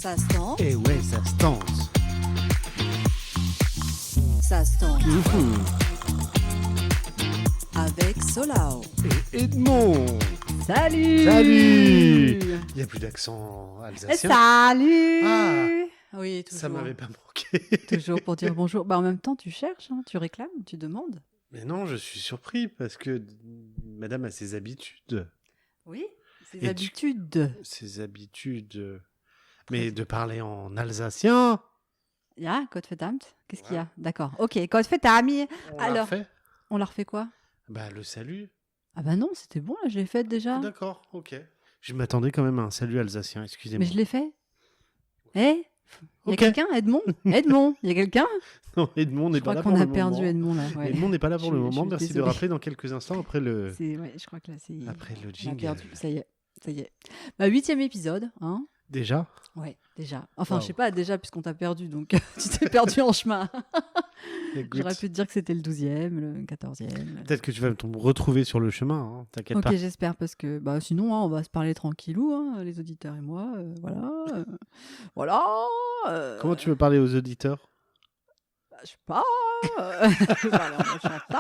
Ça se tend, Et ouais, ça se tente. ça se tend. Mhm. Avec Solao. Et Edmond. Salut. Salut. Il n'y a plus d'accent alsacien. Salut. Ah. Oui, toujours. Ça m'avait pas manqué. Toujours pour dire bonjour. Bah, en même temps, tu cherches, hein, tu réclames, tu demandes. Mais non, je suis surpris parce que madame a ses habitudes. Oui, ses Et habitudes. Ses habitudes. Mais de parler en alsacien. Ja, Gott verdammt. Qu'est-ce qu'il y a? Ouais. D'accord. Ok, Gott verdammt. On l'a Alors, fait. on la refait quoi? Bah, le salut. Ah bah non, c'était bon, là, je l'ai fait déjà. D'accord, ok. Je m'attendais quand même à un salut alsacien, Mais excusez-moi. je l'ai fait. Eh, il y a Ok. quelqu'un, Edmond? Edmond, il y a quelqu'un? Non, Edmond n'est Je pas crois là qu'on pour a le perdu moment. Edmond là. Ouais. Edmond n'est pas là pour le Je moment. suis Merci de désolée. rappeler dans quelques instants après le, Ouais, je crois que là, c'est. après le On a jingle. perdu. Ça y est. Ça y est. Bah, 8e épisode, hein? Déjà? Ouais, déjà. Enfin, Wow. je sais pas, déjà, puisqu'on t'a perdu, donc tu t'es perdu en chemin. Écoute, J'aurais pu te dire que c'était le 12e, le 14e. peut-être que tu vas me retrouver sur le chemin, hein, t'inquiète Ok, pas. j'espère, parce que bah, sinon, hein, on va se parler tranquillou, hein, les auditeurs et moi. Voilà. Voilà. Comment tu veux parler aux auditeurs? Bah, je sais pas. Je vais aller en mode Chantal.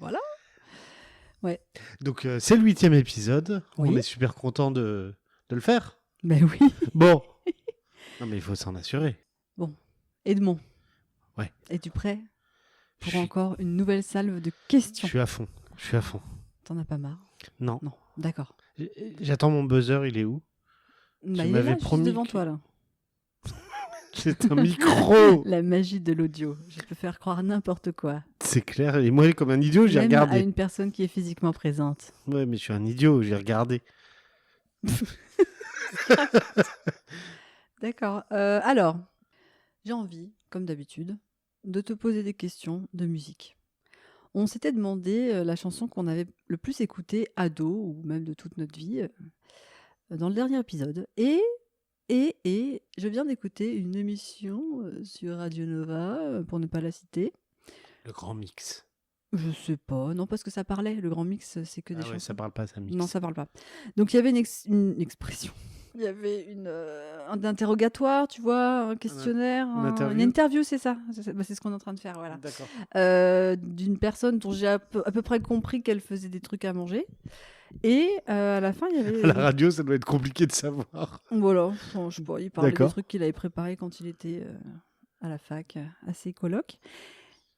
Voilà. Donc, c'est le 8e épisode. Oui. On est super content de le faire. Ben oui. Bon. Non, mais il faut s'en assurer. Edmond. Ouais. Es-tu prêt Je pour suis- encore une nouvelle salve de Je questions? suis à fond. Je suis à fond. T'en as pas marre? Non. Non. D'accord. J'attends mon buzzer, il est où? Bah, il est m'avais là, juste promis devant que- toi, là. C'est un micro. La magie de l'audio. Je peux faire croire n'importe quoi. C'est clair. Et moi, comme un idiot, j'ai Même regardé. à une personne qui est physiquement présente. Ouais, mais je suis un idiot, j'ai regardé. D'accord. Alors, j'ai envie, comme d'habitude, de te poser des questions de musique. On s'était demandé la chanson qu'on avait le plus écoutée ado, ou même de toute notre vie, dans le dernier épisode. Et je viens d'écouter une émission sur Radio Nova, pour ne pas la citer. Le grand mix. Je sais pas, non, parce que ça parlait. Le grand mix, c'est que des Ah ouais, chansons. ça parle pas, ça mix. Non, ça parle pas. Donc il y avait une expression. Il y avait un interrogatoire, tu vois, un questionnaire, interview. une interview, c'est ça. C'est ce qu'on est en train de faire, voilà. D'accord. D'une personne dont j'ai à peu près compris qu'elle faisait des trucs à manger. Et à la fin, il y avait. À la radio, ça doit être compliqué de savoir. Voilà, enfin, je sais pas, il parlait des D'accord. trucs qu'il avait préparés quand il était à la fac, à ses colocs.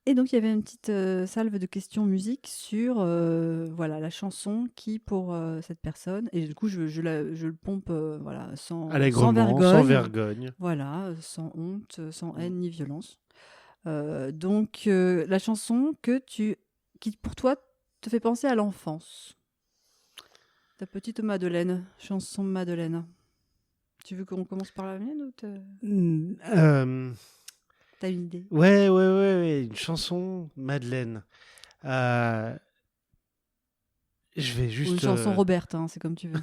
Et donc, il y avait une petite salve de questions musique sur voilà, la chanson qui, pour cette personne, et du coup, je le pompe voilà, sans Allègrement, vergogne. sans vergogne. Voilà, sans honte, sans haine ni violence. Donc, la chanson qui, pour toi, te fait penser à l'enfance. Ta petite Madeleine, chanson Madeleine. Tu veux qu'on commence par la mienne ou t'as une idée? Ouais, une chanson Madeleine. Je vais Ou juste. une chanson Robert, hein, c'est comme tu veux.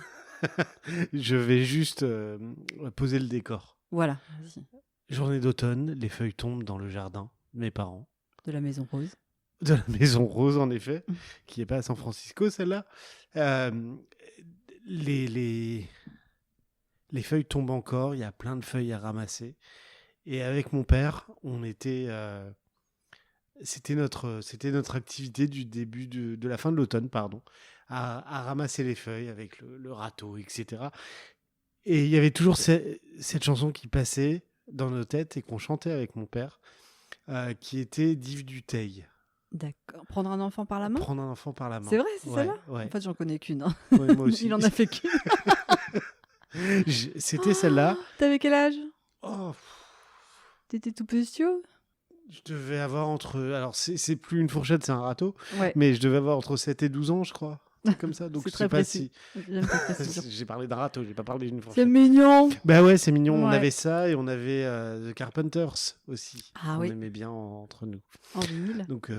Je vais juste poser le décor. Voilà, vas-y. Journée d'automne, les feuilles tombent dans le jardin de mes parents. De la Maison Rose. De la Maison Rose, en effet, qui n'est pas à San Francisco, celle-là. Les feuilles tombent encore, il y a plein de feuilles à ramasser. Et avec mon père, on était... c'était notre activité du début de la fin de l'automne, pardon, à ramasser les feuilles avec le râteau, etc. Et il y avait toujours cette chanson qui passait dans nos têtes et qu'on chantait avec mon père, qui était d'Yves Duteil. D'accord. Prendre un enfant par la main? Prendre un enfant par la main. C'est vrai, c'est Ouais, celle-là? ouais. En fait, j'en connais qu'une. Hein. Ouais, moi aussi. Il en a fait qu'une. C'était celle-là. T'avais quel âge? Oh, T'étais tout petit? je devais avoir entre... Alors, c'est plus une fourchette, c'est un râteau. Ouais. Mais je devais avoir entre 7 et 12 ans, je crois. C'est comme ça. Donc, C'est je très sais pas précis. J'aime ta précision. si... J'ai parlé d'un râteau, j'ai pas parlé d'une C'est fourchette. mignon. Bah ouais, c'est mignon. On Ouais. avait ça et on avait The Carpenters aussi. Ah on oui. aimait bien entre nous. En vinyle? Donc,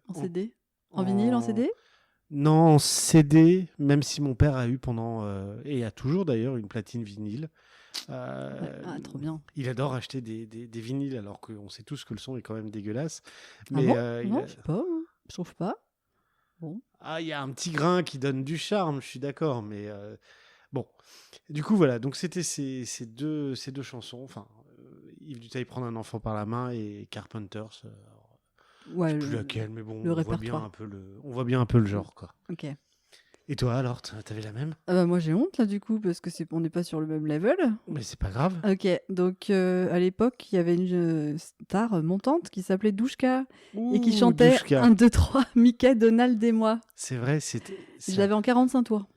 En CD? En vinyle, en CD? Non, en CD, même si mon père a eu pendant, et a toujours d'ailleurs, une platine vinyle. Ah, trop bien. Il adore acheter des vinyles, alors qu'on sait tous que le son est quand même dégueulasse. Ah Mais bon? il Non, a- je sais pas. Hein. Je trouve pas. Bon. il y a un petit grain qui donne du charme, je suis d'accord, mais Bon, du coup, voilà. Donc, c'était ces deux chansons. Enfin, Yves Duteil, Prendre un enfant par la main et Carpenters. Je Ouais, sais plus laquelle, mais bon, le on voit bien répertoire. un peu le genre, quoi. Ok. Et toi, alors, t'avais la même? Ah bah, moi j'ai honte là du coup parce que on n'est pas sur le même level. Mais c'est pas grave. Ok, donc à l'époque il y avait une star montante qui s'appelait Douchka et qui Ouh, chantait Douchka. 1, 2, 3, Mickey, Donald et moi. C'est vrai, Je l'avais en 45 tours.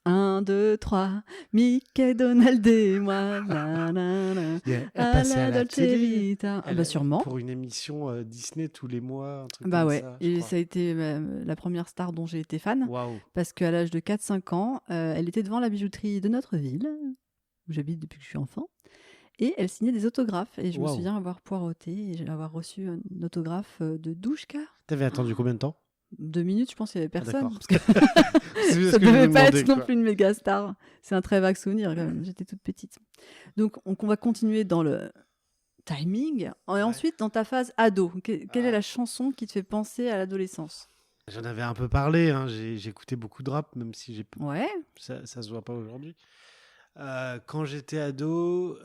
1, 2, 3, Mickey, Donald et moi. La, la, la. Elle À passait à la la Dolce télé. Vita. Ah Elle- bah sûrement. Pour une émission Disney tous les mois, un truc Bah comme ouais, ça, je et crois. ça a été la première star dont j'ai été fan. Waouh. Parce qu'à l'âge de 4-5 ans, elle était devant la bijouterie de notre ville, où j'habite depuis que je suis enfant, et elle signait des autographes. Et je me Waouh. souviens avoir poireauté et avoir reçu un autographe de Douchka. T'avais attendu combien de temps? 2 minutes, je pense qu'il n'y avait personne. d'accord. Parce que C'est ce ça que je me devait pas demandais, être non quoi. plus une méga star. C'est un très vague souvenir quand même. J'étais toute petite. Donc on va continuer dans le timing. Et ensuite, dans ta phase ado, quelle est la chanson qui te fait penser à l'adolescence? J'en avais un peu parlé, hein. J'écoutais beaucoup de rap, même si Ouais. ça se voit pas aujourd'hui. Quand j'étais ado,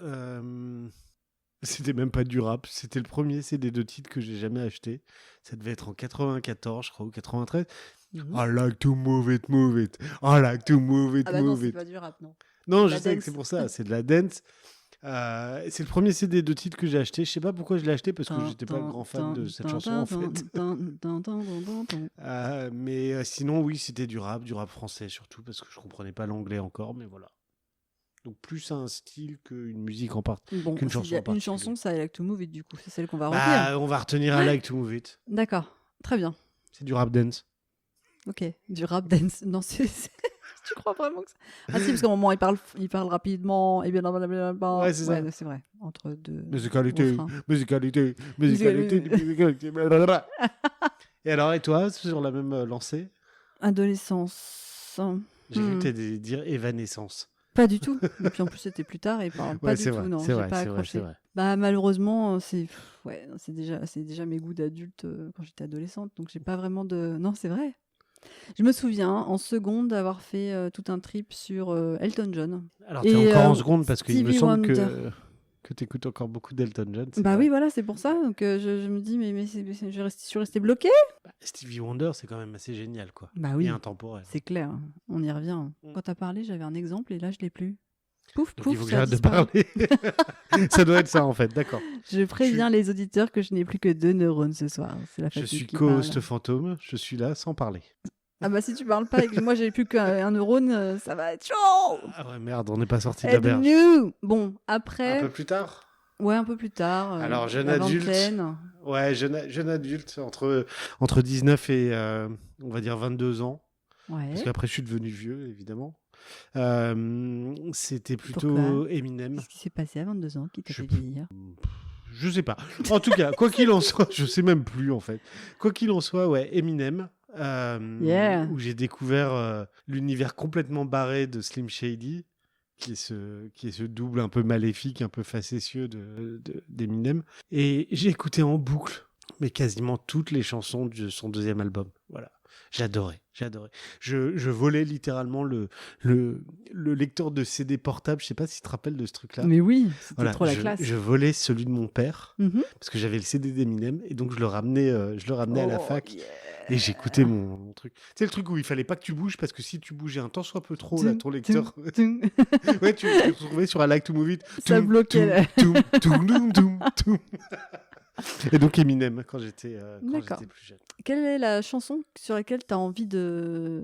c'était même pas du rap, c'était le premier CD de titres que j'ai jamais acheté. Ça devait être en 94, je crois, ou 93. Mhm. I like to move it, move it. I like to move it, Ah bah non, move c'est it. pas du rap, non. Non, de je la sais que dance. c'est pour ça, c'est de la dance. C'est le premier CD de titres que j'ai acheté. Je sais pas pourquoi je l'ai acheté, parce que j'étais pas grand fan de cette chanson en fait. Mais sinon, oui, c'était du rap français surtout, parce que je comprenais pas l'anglais encore, mais voilà. Donc plus un style qu'une musique en part. Bon, Qu'une s'il chanson y a en une particulier. chanson, ça I like to move it, du coup. C'est celle qu'on va retenir. Bah, on va retenir I like to move it. D'accord, très bien. C'est du rap dance. Ok, du rap dance. Non, tu crois vraiment que ça... Ah si, parce qu'à un moment, il parle rapidement, et bien... Ouais, c'est ça. c'est vrai, entre deux Musicalité, refrains. musicalité, blablabla. Et alors, et toi, sur la même lancée? Adolescence. J'ai cru que t'allais dire évanescence. Pas du tout. Et puis en plus, c'était plus tard et pas Ouais, du c'est tout. vrai, Non, c'est j'ai vrai, pas c'est vrai, accroché. c'est vrai. Bah malheureusement, c'est déjà mes goûts d'adulte quand j'étais adolescente, donc j'ai pas vraiment de. Non, c'est vrai. Je me souviens en seconde d'avoir fait tout un trip sur Elton John. Alors, Et, t'es encore en seconde, parce qu'il me Stevie semble Wonder. que t'écoutes encore beaucoup d'Elton John. c'est Bah vrai. oui, voilà, c'est pour ça. Donc je me dis, mais je suis restée bloquée. Bah, Stevie Wonder, c'est quand même assez génial, quoi. Bah oui, Et intemporel. c'est clair. On y revient. Quand t'as parlé, j'avais un exemple et là, je l'ai plus. Pouf, Donc pouf, il faut que ça a j'arrête de disparu. parler. Ça doit être ça, en fait, d'accord. Je préviens les auditeurs que je n'ai plus que 2 neurones ce soir. C'est la Je fatigue suis qui co-host parle. fantôme, je suis là sans parler. Ah bah si tu parles pas et que moi j'ai plus qu'un neurone, ça va être chaud. Ah ouais, merde, on n'est pas sorti de la berge. Aide-nous. Bon, Un après, peu plus tard? ouais, un peu plus tard. Alors, jeune la adulte. vingtaine. Ouais, jeune adulte, entre 19 et, on va dire, 22 ans. Ouais. Parce qu'après, je suis devenu vieux, évidemment. C'était plutôt Pourquoi Eminem. Qu'est-ce qui s'est passé à 22 ans qui t'a Je- fait vieillir? Je sais pas. En tout cas, quoi qu'il en soit, je sais même plus, en fait. Quoi qu'il en soit, ouais, Eminem. Yeah. Où j'ai découvert l'univers complètement barré de Slim Shady, qui est ce double un peu maléfique, un peu facétieux d'Eminem. Et j'ai écouté en boucle, mais quasiment toutes les chansons de son deuxième album. Voilà. J'adorais. Je volais littéralement le lecteur de CD portable. Je sais pas si tu te rappelles de ce truc-là. Mais oui, c'était Voilà, trop la classe. je volais celui de mon père Mhm. parce que j'avais le CD d'Eminem et donc je le ramenais à la Oh, fac. yeah. Et j'écoutais mon truc. C'est le truc où il fallait pas que tu bouges parce que si tu bougeais un tant soit peu trop, là, ton lecteur. Tum. Ouais, tu te retrouvais sur I Like to Move It. Ça Toum, bloquait. toum, toum, toum, toum, toum. Et donc Eminem quand j'étais D'accord. plus jeune. Quelle est la chanson sur laquelle tu as envie de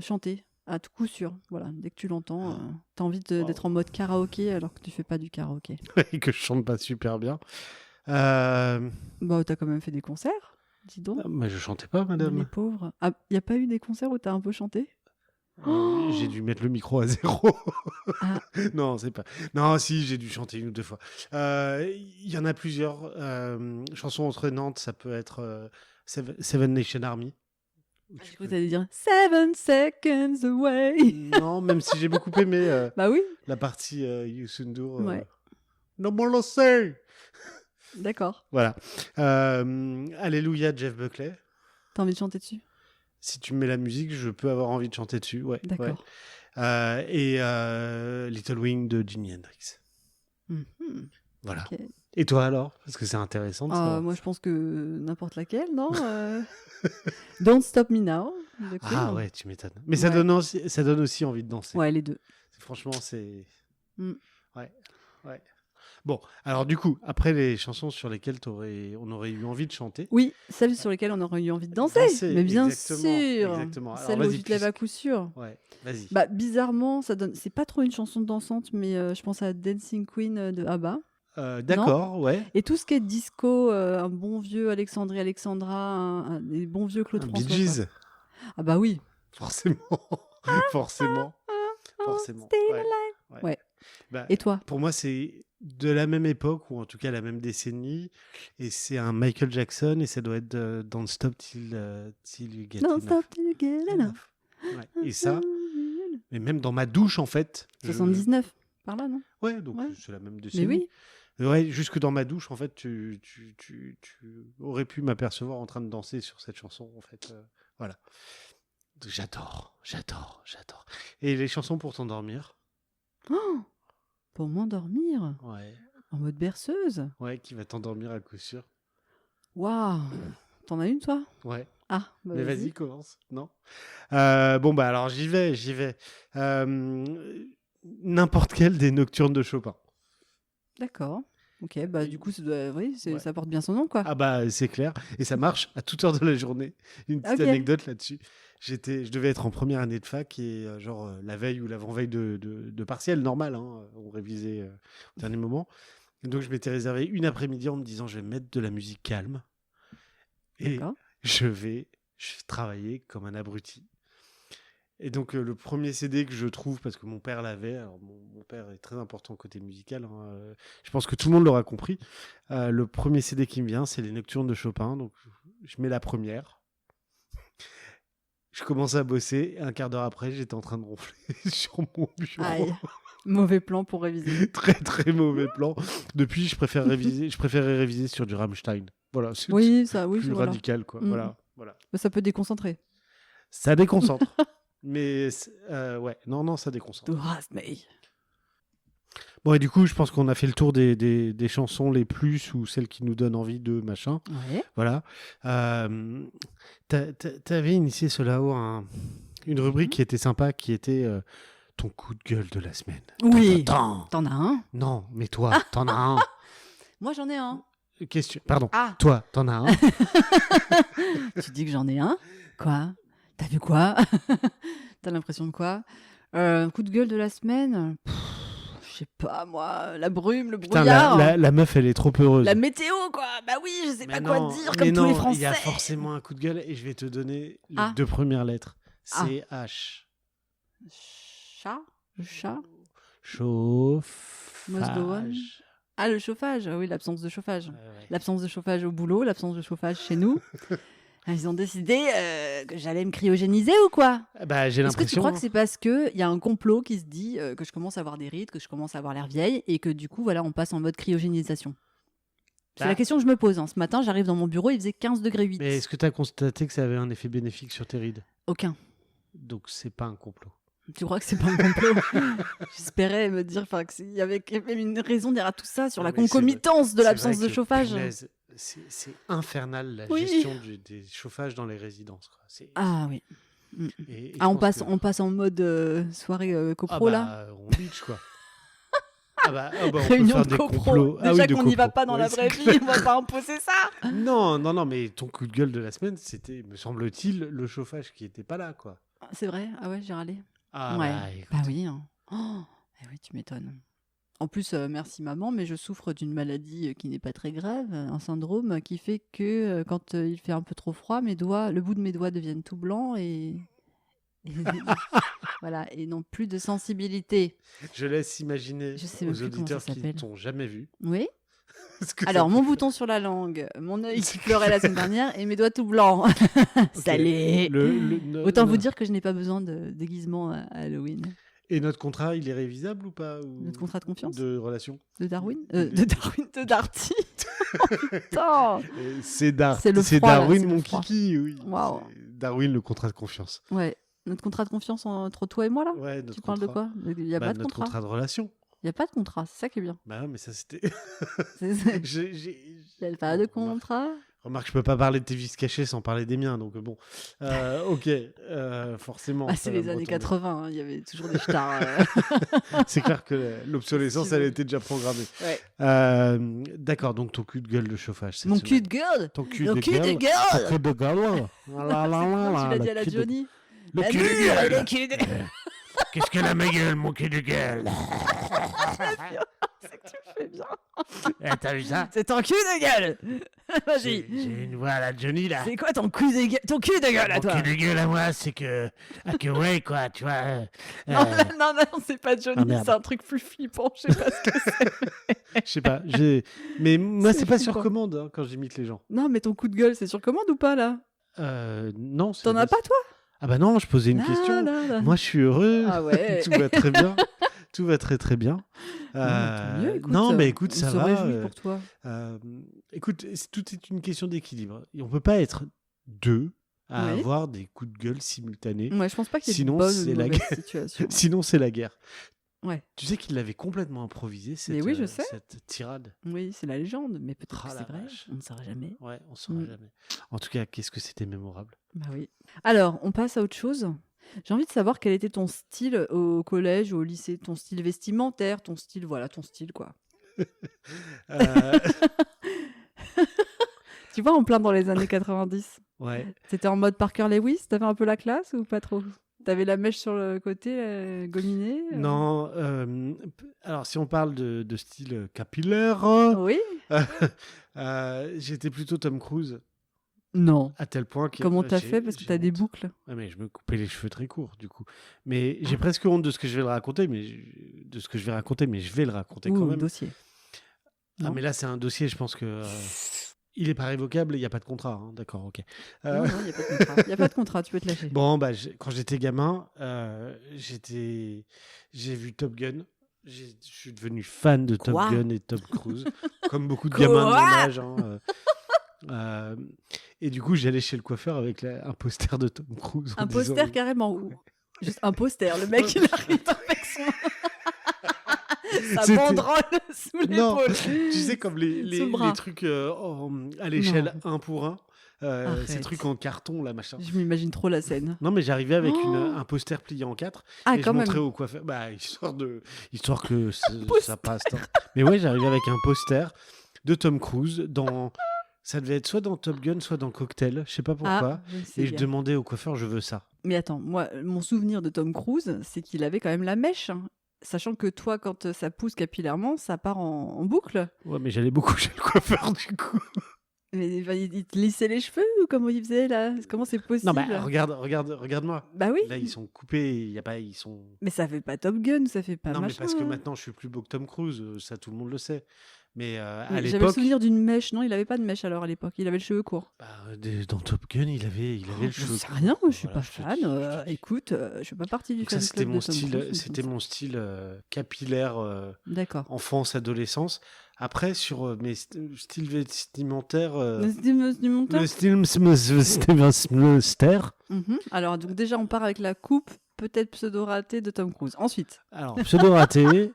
chanter à tout coup sûr? Voilà, dès que tu l'entends, tu as envie d'être en mode karaoké alors que tu fais pas du karaoké. Et que je chante pas super bien. Euh... Bah, t'as quand même fait des concerts, dis donc. Mais je chantais pas, Les madame. pauvres. Ah, y a pas eu des concerts où t'as un peu chanté? J'ai dû mettre le micro à 0. Ah. Non, c'est pas. Non, si, j'ai dû chanter 1 ou 2 fois. Il y en a plusieurs. Chansons entraînantes, ça peut être Seven Nation Army. J'ai cru que t'allais dire 7 seconds away. Non, même si j'ai beaucoup aimé Bah oui, la partie Youssou N'Dour. Ouais. No more lo say. d'accord. Voilà. Alléluia, Jeff Buckley. T'as envie de chanter dessus? Si tu me mets la musique, je peux avoir envie de chanter dessus. Ouais. D'accord. Ouais. Et Little Wing de Jimi Hendrix. Mhm. Voilà. Ok. Et toi alors? Parce que c'est intéressant de savoir. Moi, je pense que n'importe laquelle, non Don't Stop Me Now. de Queen. Ah ouais, tu m'étonnes. Mais ça Ouais. donne aussi envie de danser. Ouais, les deux. Franchement, c'est... Mm. Ouais, ouais. Bon, alors du coup, après les chansons sur lesquelles on aurait eu envie de chanter... Oui, celles sur lesquelles on aurait eu envie de danser. Mais bien exactement, sûr. exactement. Alors, Celles où vas-y, tu te lèves à puisque- coup sûr. Ouais, vas-y. Bah, bizarrement, ça donne. C'est pas trop une chanson dansante, mais je pense à Dancing Queen de ABBA. D'accord, ouais. Et tout ce qui est disco, un bon vieux Alexandrie Alexandra, des bons vieux Claude Un François. Bee Gees, quoi. Ah bah oui. forcément. Forcément. Forcément. Stay Ouais. alive. Ouais. Bah, Et toi? pour moi, c'est de la même époque, ou en tout cas la même décennie. Et c'est un Michael Jackson, et ça doit être Don't Stop Till You Get Don't Enough. stop till you get enough. Ouais. Et ça, mais même dans ma douche, en fait. 79, par là, non? Ouais, donc Ouais. c'est la même Mais décennie. oui. Ouais, jusque dans ma douche, en fait, tu aurais pu m'apercevoir en train de danser sur cette chanson, en fait. Voilà. J'adore. Et les chansons pour t'endormir? Oh, pour m'endormir, Ouais. en mode berceuse. Ouais, qui va t'endormir à coup sûr. Waouh. T'en as une, toi? Ouais. Ah, bah Mais vas-y, commence. Non. Bon, bah alors j'y vais. N'importe quelle des nocturnes de Chopin. D'accord. Ok, bah du coup, oui, Ouais. ça porte bien son nom, quoi. Ah bah c'est clair. Et ça marche à toute heure de la journée. Une petite Ok. anecdote là-dessus. Je devais être en première année de fac et la veille ou l'avant-veille de partiel normal. Hein, on révisait au dernier moment. Et donc je m'étais réservé une après-midi en me disant je vais mettre de la musique calme. Et D'accord. je vais travailler comme un abruti. Et donc, le premier CD que je trouve, parce que mon père l'avait, alors mon père est très important côté musical, hein, je pense que tout le monde l'aura compris. Le premier CD qui me vient, c'est les Nocturnes de Chopin. Donc, je mets la première. Je commence à bosser. Et un quart d'heure après, j'étais en train de ronfler sur mon bureau. Aïe. Mauvais plan pour réviser. Très, très mauvais plan. Depuis, je préférais réviser sur du Rammstein. Voilà, c'est Oui, ça, oui, plus voilà. radical, quoi. Mm. Voilà. Ça peut déconcentrer. Ça déconcentre. Mais ouais, non, ça déconcentre. Du hast mich. Bon, et du coup, je pense qu'on a fait le tour des chansons les plus ou celles qui nous donnent envie de machin. Ouais. Voilà. T'avais initié Solao une rubrique qui était sympa, qui était ton coup de gueule de la semaine. Oui. T'en T'en as un? Non, mais toi, t'en as un. Moi, j'en ai un. Question. Pardon. Ah, Toi, t'en as un. tu dis que j'en ai un? Quoi? T'as vu quoi? T'as l'impression de quoi? Coup de gueule de la semaine? Je sais pas, moi. La brume, le Putain, brouillard. la meuf, elle est trop heureuse. La météo, quoi. Bah oui, je sais pas Mais quoi non, dire, mais comme tous les non, Français. il y a forcément un coup de gueule et je vais te donner les Ah. 2 premières lettres. Ah. CH. Chat? Le chat? Chauffage. Must go on. Ah, le chauffage. Ah oui, l'absence de chauffage. Ouais. L'absence de chauffage au boulot, l'absence de chauffage chez nous. Ils ont décidé que j'allais me cryogéniser ou quoi? Bah, j'ai Est-ce que tu l'impression. crois que c'est parce qu'il y a un complot qui se dit que je commence à avoir des rides, que je commence à avoir l'air vieille et que du coup, voilà, on passe en mode cryogénisation? C'est Bah. la question que je me pose. Ce matin, j'arrive dans mon bureau, il faisait 15 degrés 8. Mais est-ce que tu as constaté que ça avait un effet bénéfique sur tes rides? Aucun. Donc, c'est pas un complot. Tu crois que c'est pas un complot? J'espérais me dire qu'il y avait même une raison derrière tout ça sur Non, la mais c'est concomitance de C'est l'absence vrai de que, chauffage. punaise, c'est infernal la Oui. gestion des chauffages dans les résidences. Quoi. Ah oui. Et je Ah, on pense passe, on passe en mode soirée copro bah, là. on bitch quoi. on peut Réunion faire de des copro. complots. Déjà Ah oui, de qu'on n'y va copro. pas dans Ouais, la c'est vraie clair. vie, on va pas imposer ça. Non, mais ton coup de gueule de la semaine, c'était, me semble-t-il, le chauffage qui était pas là, quoi. C'est vrai? Ah ouais, j'ai râlé. Ah ouais. bah, écoute. Bah oui. Hein. Oh, eh oui, tu m'étonnes. En plus, merci maman, mais je souffre d'une maladie qui n'est pas très grave, un syndrome qui fait que quand il fait un peu trop froid, le bout de mes doigts deviennent tout blancs et voilà, et non plus de sensibilité. Je laisse imaginer Je sais même aux plus comment auditeurs ça qui s'appelle. t'ont jamais vu. Oui. ce que ça Alors, peut mon faire. bouton sur la langue, mon œil qui pleurait la semaine dernière et mes doigts tout blancs. Ok. Salut. Le- Autant vous dire que je n'ai pas besoin de déguisement à Halloween. Et notre contrat, il est révisable ou pas ou... Notre contrat de confiance De relation De Darwin de Darty. Oh, putain. C'est C'est le froid, là, Darwin, c'est le mon froid. kiki, oui. Waouh. C'est Darwin, le contrat de confiance. Ouais. Notre contrat de confiance entre toi et moi, là? Ouais, notre Tu parles de contrat. quoi? Il y a Bah, pas de notre contrat. contrat de relation. Il y a pas de contrat, c'est ça qui est bien. Bah ouais, mais ça c'était. Il y a pas de Bon, contrat. remarque, je peux pas parler de tes vices cachés sans parler des miens, donc bon. Ok, forcément. Bah, ça c'est va les me années retomber. 80, hein, il y avait toujours des stars. C'est clair que l'obsolescence, Si tu elle veux. était déjà programmée. Ouais. D'accord, donc ton cul de gueule de chauffage. cette Mon semaine. cul de gueule. Ton cul Mon de cul de gueule. gueule. Ton cul de gueule. Ah là là là là, Tu l'as dit le à la cul de- Johnny. Le La cul de nuit, gueule. le cul de gueule. Qu'est-ce qu'elle a ma gueule, mon cul de gueule. C'est que tu le fais bien. Eh, t'as vu ça? C'est ton cul de gueule. J'ai Vas-y. j'ai une voix à la Johnny là. C'est quoi ton cul de gueule? Ton cul de gueule à Mon toi. cul de gueule à moi, c'est que. Ah, que ouais, quoi, tu vois. Non, non, c'est pas Johnny, Ah, merde. c'est un truc plus flippant, je sais pas ce que c'est. Je sais pas. Mais moi, C'est c'est pas sur flippant. commande hein, quand j'imite les gens. Non, mais ton coup de gueule, c'est sur commande ou pas, là? Non. T'en as pas, toi? Ah bah non, je posais une Là, question. là, là. Moi, je suis heureux. Ah ouais. Tout va très bien. Tout va très très bien. Tant mieux, écoute, non, mais écoute, on ça se va. réjouit pour toi. Écoute, tout est une question d'équilibre. Et on peut pas être deux à Oui. avoir des coups de gueule simultanés. Ouais, je pense pas qu'il y ait Sinon, de bonne ou c'est de la mauvaise guerre. situation. Sinon, c'est la guerre. Ouais. Tu sais qu'il l'avait complètement improvisé, Mais oui, je sais. cette tirade. Oui, c'est la légende, mais peut-être Ah, que la c'est vrai, vache. on ne saura jamais. Ouais, on saura Mm. jamais. En tout cas, qu'est-ce que c'était mémorable. Bah oui. Alors, on passe à autre chose. J'ai envie de savoir quel était ton style au collège ou au lycée, ton style vestimentaire, ton style, voilà, ton style quoi. Euh, Tu vois, en plein dans les années 90. ouais. C'était en mode Parker Lewis, t'avais un peu la classe ou pas trop? T'avais la mèche sur le côté, gominée Non, alors si on parle de style capillaire, Oui. j'étais plutôt Tom Cruise, Non. à tel point que... Comment t'as j'ai- fait? Parce que j'ai t'as des honte. boucles. Ouais, mais je me coupais les cheveux très courts, du coup. Mais j'ai presque honte de ce que je vais le raconter, mais je vais le raconter quand Ouh, même. dossier. Ah, non. mais là, c'est un dossier, je pense que... il est pas révocable et il n'y a pas de contrat, hein. D'accord, ok. Non, il n'y a pas de contrat. Il n'y a pas de contrat, tu peux te lâcher. Bon, bah, quand j'étais gamin, j'ai vu Top Gun. Je suis devenu fan de Top Quoi Gun et Tom Cruise, comme beaucoup de Quoi gamins de mon âge. Hein, et du coup, j'allais chez le coiffeur avec un poster de Tom Cruise. en Un disant- poster carrément. Ou... Juste un poster. Le mec, il arrive avec son... sa C'était- banderole sous Non, l'épaule. tu sais, comme Sous le bras. les trucs à l'échelle 1 pour 1, ces Arrête. trucs en carton, là, machin. Je m'imagine trop la scène. Non, mais j'arrivais avec Oh un poster plié en 4 Ah, et je quand même. montrais au coiffeur, bah, histoire que ça passe. Hein. Mais ouais, j'arrivais avec un poster de Tom Cruise dans... Ça devait être soit dans Top Gun, soit dans Cocktail, je sais pas pourquoi. Ah, je sais Et je bien. demandais au coiffeur, je veux ça. Mais attends, moi, mon souvenir de Tom Cruise, c'est qu'il avait quand même la mèche. Hein. Sachant que toi, quand ça pousse capillairement, ça part en boucle. Ouais, mais j'allais beaucoup chez le coiffeur, du coup. Mais enfin, il te lissait les cheveux ou comment il faisait là? Comment c'est possible? Non, bah, regarde-moi. Bah oui, Là, ils sont coupés, il y a pas, ils sont... mais ça fait pas Top Gun, ça fait pas Non, mais machin. parce que hein. maintenant, je suis plus beau que Tom Cruise, ça, tout le monde le sait. Mais à Mais j'avais le l'époque, souvenir d'une mèche. Non, il avait pas de mèche alors à l'époque. Il avait le cheveu court. bah, dans Top Gun, il avait le Je cheveu sais court. rien, moi, je suis Voilà, pas je te fan. dis, je te dis. Écoute, je fais pas partie du Donc ça, fan c'était club mon de Tom style, Cruise, c'était comme mon style capillaire, ça. D'accord. enfance, adolescence. Après, sur mes styles vestimentaires, Le style du montant. le style vestimentaire. Alors, donc déjà, on part avec la coupe, peut-être pseudo-ratée de Tom Cruise. Ensuite, Alors, pseudo raté,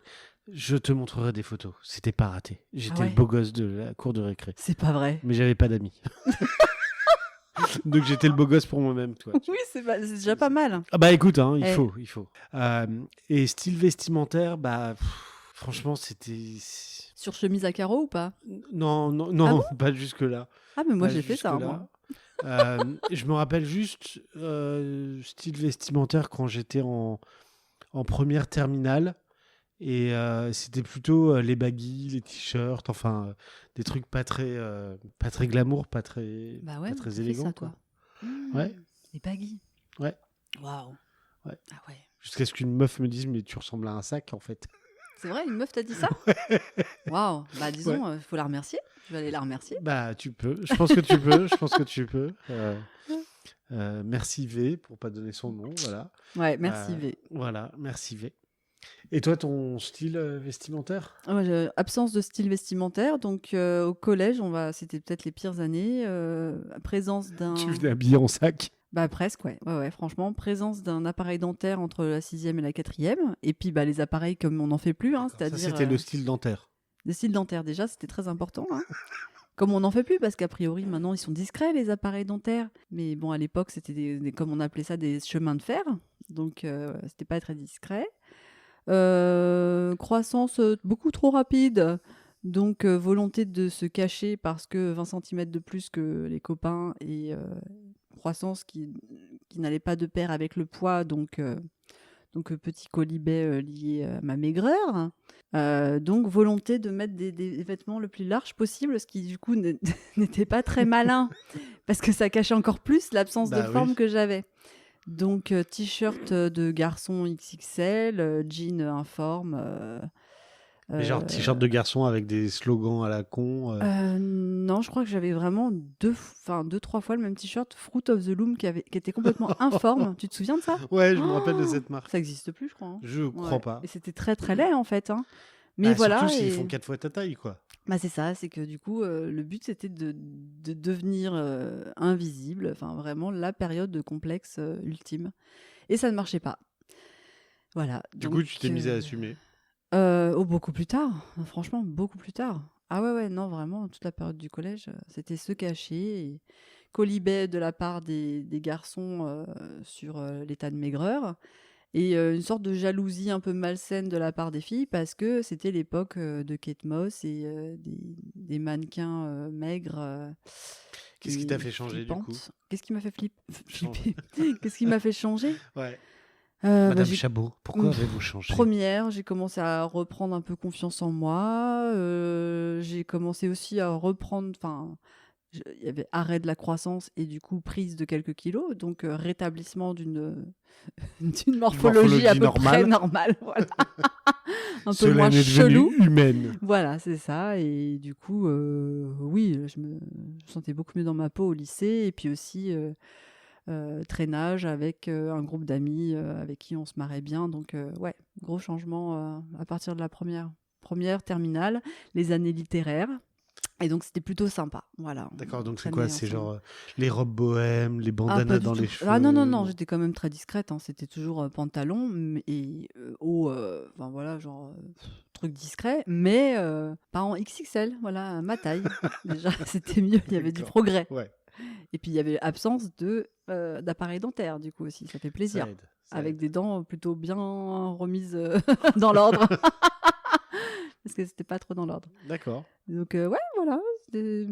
je te montrerai des photos. C'était pas raté. J'étais ouais. le beau gosse de la cour de récré, c'est pas vrai. mais j'avais pas d'amis. Donc j'étais le beau gosse pour moi-même, toi. Oui, c'est déjà pas mal. Ah bah écoute, hein, il Eh. faut. Et style vestimentaire, bah franchement, c'était... Sur chemise à carreaux ou pas? Non, pas jusque-là. Ah, mais moi, Pas j'ai fait ça, jusque-là. moi. Je me rappelle juste style vestimentaire quand j'étais en première terminale. Et c'était plutôt les baggy, les t-shirts, enfin des trucs pas très glamour, pas très Bah ouais, pas très t'as fait élégant, ça, quoi. toi. Ouais. Les baggy. Ouais. Waouh. Ouais. Ah ouais. Jusqu'à ce qu'une meuf me dise mais tu ressembles à un sac en fait. C'est vrai, une meuf t'a dit ça? Waouh. Bah disons, faut la remercier. Je vais aller la remercier. Bah tu peux, je pense que tu peux, merci V pour pas donner son nom, voilà. Ouais, merci Euh, V. Voilà, merci V. Et toi, ton style vestimentaire? Ah, moi, absence de style vestimentaire, donc au collège, c'était peut-être les pires années. Présence d'un. Tu venais habillé en sac? Bah presque, ouais. Ouais, ouais, franchement, présence d'un appareil dentaire entre la 6e et la 4e. Et puis bah, les appareils comme on n'en fait plus, hein, D'accord. Ça, c'est-à-dire c'était le style dentaire. des styles dentaires déjà, c'était très important. Hein. Comme on n'en fait plus, parce qu'a priori maintenant ils sont discrets les appareils dentaires. Mais bon, à l'époque c'était comme on appelait ça des chemins de fer. Donc c'était pas très discret. Croissance beaucoup trop rapide. Donc volonté de se cacher parce que 20 cm de plus que les copains et croissance qui n'allait pas de pair avec le poids. Donc petit colibet lié à ma maigreur. Donc volonté de mettre des vêtements le plus large possible, ce qui du coup n'était pas très malin parce que ça cachait encore plus l'absence de Bah forme oui. que j'avais. Donc t-shirt de garçon XXL, jean informe. Mais genre t-shirt de garçon avec des slogans à la con. Non, je crois que j'avais vraiment deux, trois fois le même t-shirt Fruit of the Loom qui était complètement informe. Tu te souviens de ça? Ouais, je me rappelle de Oh, cette marque. ça n'existe plus, je crois. Hein. Je crois Ouais. pas. Et c'était très très laid en fait. Hein. Mais Bah, voilà. surtout s'ils et- font 4 fois ta taille, quoi. Bah, c'est ça, c'est que du coup, le but c'était de devenir invisible. Enfin, vraiment la période de complexe ultime. Et ça ne marchait pas. Voilà. Du coup, tu t'es mise à assumer. Beaucoup plus tard. Franchement, beaucoup plus tard. Ah ouais, ouais, non, vraiment, toute la période du collège, c'était se cacher. Et colibet de la part des garçons sur l'état de maigreur. Et une sorte de jalousie un peu malsaine de la part des filles parce que c'était l'époque de Kate Moss et des mannequins maigres. Qu'est-ce qui t'a fait changer, du coup? flippantes. Qu'est-ce qui m'a fait Changer. flipper? Qu'est-ce qui m'a fait changer? Ouais. Bah, Madame j'ai- Chabot, pourquoi avez-vous changé? Première, j'ai commencé à reprendre un peu confiance en moi. J'ai commencé aussi à reprendre. Enfin, il y avait arrêt de la croissance et du coup prise de quelques kilos, donc rétablissement d'une d'une morphologie à peu près normale. Voilà. Un peu Cela moins n'est chelou. devenu humaine. Voilà, c'est ça. Et du coup, oui, je me sentais beaucoup mieux dans ma peau au lycée. Et puis aussi, traînage avec un groupe d'amis avec qui on se marrait bien. Donc, ouais, gros changement à partir de la première terminale, les années littéraires. Et donc, c'était plutôt sympa. Voilà. D'accord, donc c'est traînait quoi? C'est ensemble. genre les robes bohèmes, les Ah, pas bandanas du dans tout. les cheveux. Ah non, non, non, j'étais quand même très discrète. Hein. C'était toujours pantalon et haut, enfin voilà, genre truc discret, mais pas en XXL, voilà, ma taille. Déjà, c'était mieux, il y avait du D'accord. progrès. Ouais, Et puis, il y avait absence d'appareil dentaire, du coup aussi, ça fait plaisir. ça aide. Ça Avec aide. des dents plutôt bien remises dans l'ordre. Parce que c'était pas trop dans l'ordre. D'accord. Donc, ouais, voilà, c'était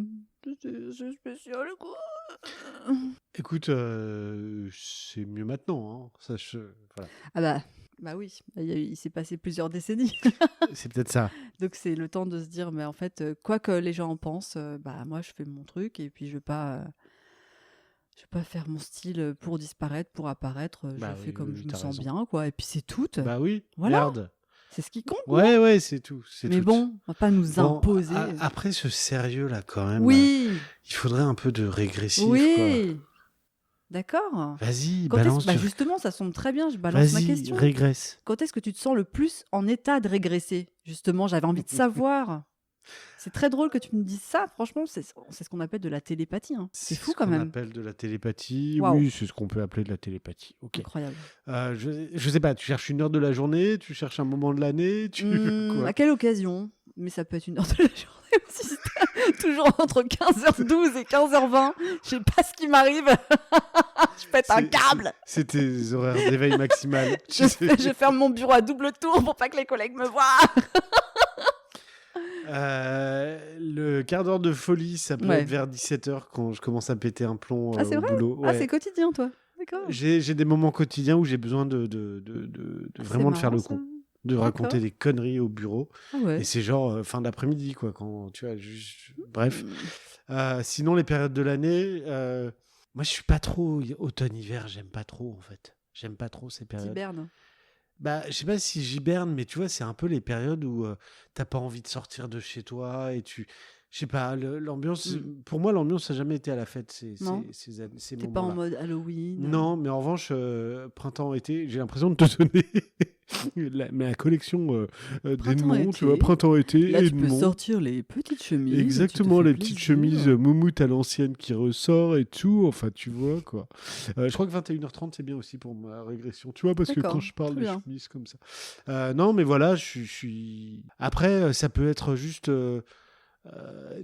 spécial, quoi. Écoute, c'est mieux maintenant. Hein. Ça, voilà. Ah bah oui, il s'est passé plusieurs décennies. C'est peut-être ça. Donc c'est le temps de se dire, mais en fait, quoi que les gens en pensent, bah moi je fais mon truc et puis je vais pas faire mon style pour disparaître, pour apparaître. Bah Je fais oui, comme oui, je me t'as sens raison. bien, quoi. Et puis c'est tout. Bah oui, Voilà. merde. C'est ce qui compte. Ouais, ouais, c'est tout. C'est Mais tout. bon, on va pas nous Bon, imposer. après ce sérieux-là, quand même, Oui, il faudrait un peu de régressif, quoi. oui. D'accord. Vas-y, Quand est-ce balance. bah justement, ça tombe très bien, je balance ma Vas-y, question. régresse. Quand est-ce que tu te sens le plus en état de régresser? Justement, j'avais envie de savoir. C'est très drôle que tu me dises ça. Franchement, c'est ce qu'on appelle de la télépathie. Hein. C'est fou ce quand qu'on même. appelle de la télépathie. Waouh. Oui, c'est ce qu'on peut appeler de la télépathie. Ok. Incroyable. Je sais pas, tu cherches une heure de la journée, tu cherches un moment de l'année, tu quoi? À quelle occasion? Mais ça peut être une heure de la journée aussi. C'est toujours entre 15h12 et 15h20. Je sais pas ce qui m'arrive. Je pète un câble. C'est tes horaires d'éveil maximal. Je ferme mon bureau à double tour pour pas que les collègues me voient. Le quart d'heure de folie, ça peut Ouais. être vers 17h quand je commence à péter un plomb Ah, c'est au vrai? boulot. Ah, Ouais. c'est quotidien, toi. D'accord. J'ai des moments quotidiens où j'ai besoin de Ah, vraiment c'est de faire marrant, le ça. con, de raconter D'accord. des conneries au bureau. Ah ouais. Et c'est genre fin d'après-midi, quoi. Quand tu vois, bref. Mm. Sinon, les périodes de l'année, moi, je suis pas trop automne-hiver. J'aime pas trop, en fait. J'aime pas trop ces périodes. T'hibernes. Bah, je sais pas si j'hiberne, mais tu vois, c'est un peu les périodes où t'as pas envie de sortir de chez toi et tu. Je sais pas, l'ambiance. Pour moi, l'ambiance n'a jamais été à la fête Non. ces T'es pas en moments-là. mode Halloween. Non, mais en revanche, printemps-été, j'ai l'impression de te donner Mais la collection Printemps-été. tu vois, printemps-été Là, et tu peux Edmond. sortir les petites chemises. Exactement, tu te les fais petites plaisir. chemises moumoute à l'ancienne qui ressort et tout. Enfin, tu vois, quoi. Je crois que 21h30, c'est bien aussi pour ma régression. Tu vois, parce que D'accord, quand je parle très des bien. chemises comme ça. Non, mais voilà, je suis. Après, ça peut être juste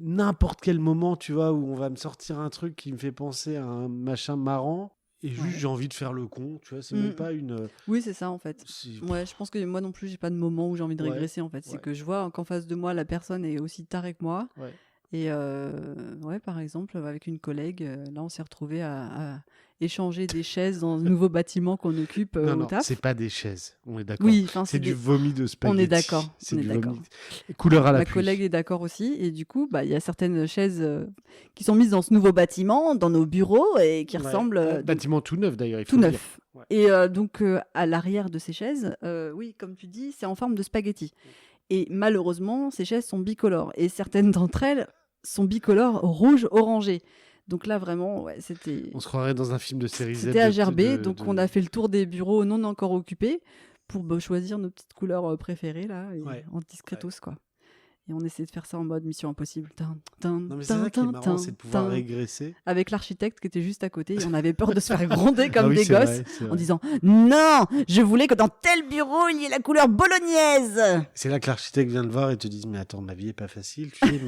n'importe quel moment, tu vois, où on va me sortir un truc qui me fait penser à un machin marrant. Et juste, Ouais. j'ai envie de faire le con, tu vois. C'est même Mm. pas une. Oui, c'est ça en fait. c'est- Ouais, je pense que moi non plus, j'ai pas de moment où j'ai envie de Ouais, régresser en fait. C'est ouais. que je vois qu'en face de moi, la personne est aussi tarée que moi. Ouais. Et ouais, par exemple, avec une collègue, là, on s'est retrouvés à échanger des chaises dans un nouveau bâtiment qu'on occupe Non, au non, taf. c'est pas des chaises. On est d'accord. Oui, enfin, C'est du des... vomi de spaghetti. On est d'accord. C'est On est du d'accord. vomi. Couleur à la Ma pluie. collègue est d'accord aussi. Et du coup, bah, il y a certaines chaises qui sont mises dans ce nouveau bâtiment, dans nos bureaux, et qui Ouais. ressemblent donc, Bâtiment tout neuf d'ailleurs, il faut tout le dire. neuf. Ouais. Et donc, à l'arrière de ces chaises, oui, comme tu dis, c'est en forme de spaghetti. Et malheureusement, ces chaises sont bicolores. Et certaines d'entre elles sont bicolores rouge-orangé. Donc là, vraiment, ouais, c'était... On se croirait dans un film de série Z. C'était à gerber, donc on a fait le tour des bureaux non encore occupés pour choisir nos petites couleurs préférées là, et Ouais. en discretos quoi. Et on essayait de faire ça en mode Mission Impossible. Non, mais c'est ça qui est marrant, c'est de pouvoir régresser. Avec l'architecte qui était juste à côté, et on avait peur de se faire gronder comme Ah oui, des c'est gosses vrai, c'est en vrai. disant non, je voulais que dans tel bureau il y ait la couleur bolognaise. C'est là que l'architecte vient te voir et te dit mais attends, ma vie est pas facile, tu sais,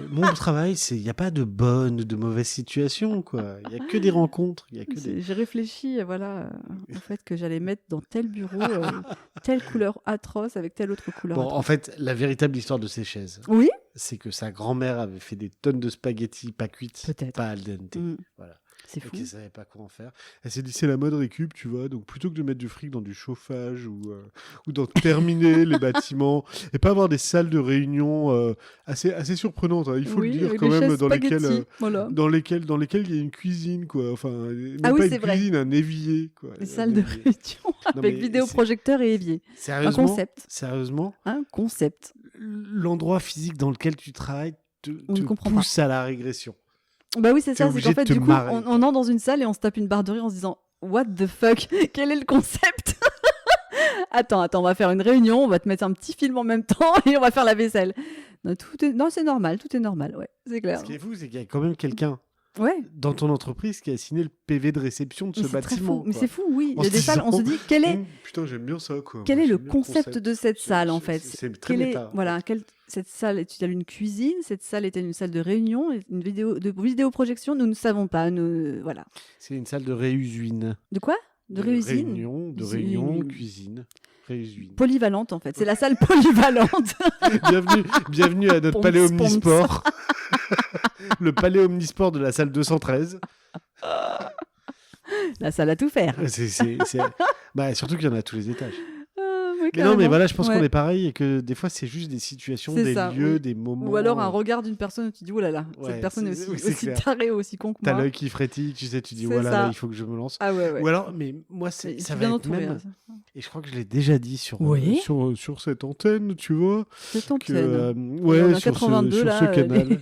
mon travail, il n'y a pas de bonne ou de mauvaise situation, quoi. Il n'y a que des rencontres. Il y a que des... J'ai réfléchi voilà, au fait que j'allais mettre dans tel bureau telle couleur atroce avec telle autre couleur Bon, atroce. en fait, la véritable histoire de ces chaises, Oui, c'est que sa grand-mère avait fait des tonnes de spaghettis pas cuites, Peut-être. pas al dente. Mm. Voilà. c'est Et fou. qu'elle ne savait pas quoi en faire. Elle s'est dit, c'est la mode récup, tu vois. Donc, plutôt que de mettre du fric dans du chauffage ou dans terminer les bâtiments et pas avoir des salles de réunion assez surprenantes, hein, il faut Oui, le dire avec quand des même, chaises spaghetti, voilà. dans lesquelles il y a une cuisine, quoi. Enfin, même Ah oui, pas c'est une vrai. cuisine, un évier, quoi. Les Un salles de évier. réunion avec mais vidéoprojecteur et évier. Sérieusement, concept. Sérieusement, Un concept. l'endroit physique dans lequel tu travailles On te ne comprend pousse à la régression. Bah oui, c'est T'es ça. C'est obligé qu'en de fait, te du coup, marrer, on quoi. entre dans une salle et on se tape une barre de rire en se disant What the fuck? Quel est le concept? Attends, on va faire une réunion, on va te mettre un petit film en même temps et on va faire la vaisselle. Non, c'est normal, tout est normal, ouais, c'est clair. Ce qui est fou, c'est qu'il y a quand même quelqu'un Ouais, dans ton entreprise qui a signé le PV de réception de mais ce c'est très bâtiment. fou. Mais quoi. c'est fou, oui. En Il y a des se salles, on se disant, dit quel est, Putain, j'aime bien ça, quoi. quel Moi, est le j'aime bien le concept de cette salle en fait? C'est très Quel est, méta. voilà, cette salle est-elle une cuisine? Cette salle est-elle une salle de réunion? Une vidéoprojection? Nous ne savons pas. Voilà. C'est une salle de réusine. De quoi? De réusine? De Usine. réunion, cuisine. Réusine. Polyvalente en fait. C'est la salle polyvalente. bienvenue à notre Pomps, palais pomps. omnisport. Le palais omnisport de la salle 213. La salle à tout faire. Bah, surtout qu'il y en a à tous les étages. Ouais, Mais non, mais carrément. voilà, je pense Ouais. qu'on est pareil et que des fois, c'est juste des situations, C'est des ça, lieux, oui. des moments. Ou alors un regard d'une personne où tu dis oh là là, Ouais, cette personne est c'est- aussi, oui, c'est aussi clair. tarée, aussi con que T'as moi. l'œil qui frétille, tu sais, tu dis C'est voilà, ça. là, il faut que je me lance. Ah ouais, ouais. Ou alors, mais moi, Mais ça tu va viens d'en être trouver. même, hein. et je crois que je l'ai déjà dit sur, Oui. sur cette antenne, tu vois, Cette que, antenne. ouais, on est en sur 82 ce, là. sur ce canal.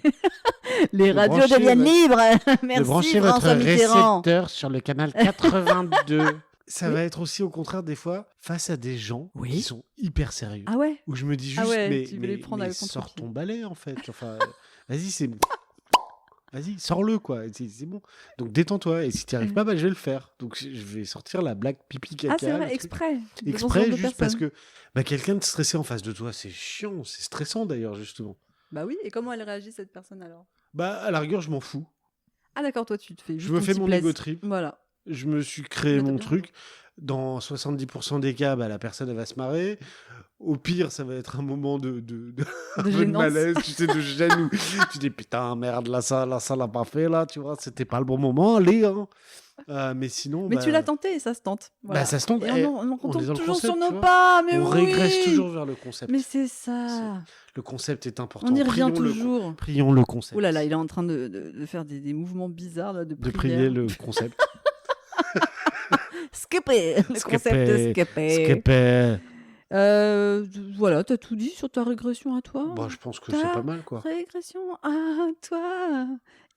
Les De radios brancher deviennent votre- libres. de Merci brancher votre François Mitterrand. récepteur sur le canal 82. Ça Oui. va être aussi au contraire des fois face à des gens Oui. qui sont hyper sérieux. Ah ouais. Où je me dis juste, Ah ouais, mais, tu veux les mais, prendre mais à sors contre-pied. ton balai en fait. Enfin, vas-y, vas-y, sors-le quoi. C'est bon. Donc détends-toi. Et si tu n'y arrives pas, bah, je vais le faire. Donc je vais sortir la blague pipi caca. Ah c'est le vrai, truc. exprès. De ce Exprès, genre de juste parce personne. que bah, quelqu'un de stressé en face de toi, c'est chiant, c'est stressant d'ailleurs justement. Bah oui. Et comment elle réagit cette personne alors? Bah à la rigueur, je m'en fous. Ah d'accord, toi tu te fais. Je juste me ton fais petit mon plaisir. ego trip. Voilà. Je me suis créé Mais t'as mon bien truc. Dans 70% des cas, bah, la personne elle va se marrer. Au pire, ça va être un moment un peu de gênance. malaise, tu sais, de gêne où tu dis putain, merde, là ça l'a pas fait, là, tu vois, c'était pas le bon moment, allez, hein. Mais sinon. Mais bah, tu l'as tenté et ça se tente. Voilà. Bah, ça se tente. Et Eh, on on est retombe dans le toujours concept, sur nos tu vois. pas, mais on oui. régresse toujours vers le concept. Mais c'est ça. Le concept est important. On y revient Prions le- toujours. Prions le concept. Oh là là, il est en train de faire des mouvements bizarres là, de De prière. prier le concept. Skipper. Le concept de skipper. Skipper. Voilà, t'as tout dit sur ta régression à toi. Bon, je pense que Ta c'est pas mal, quoi. Régression à toi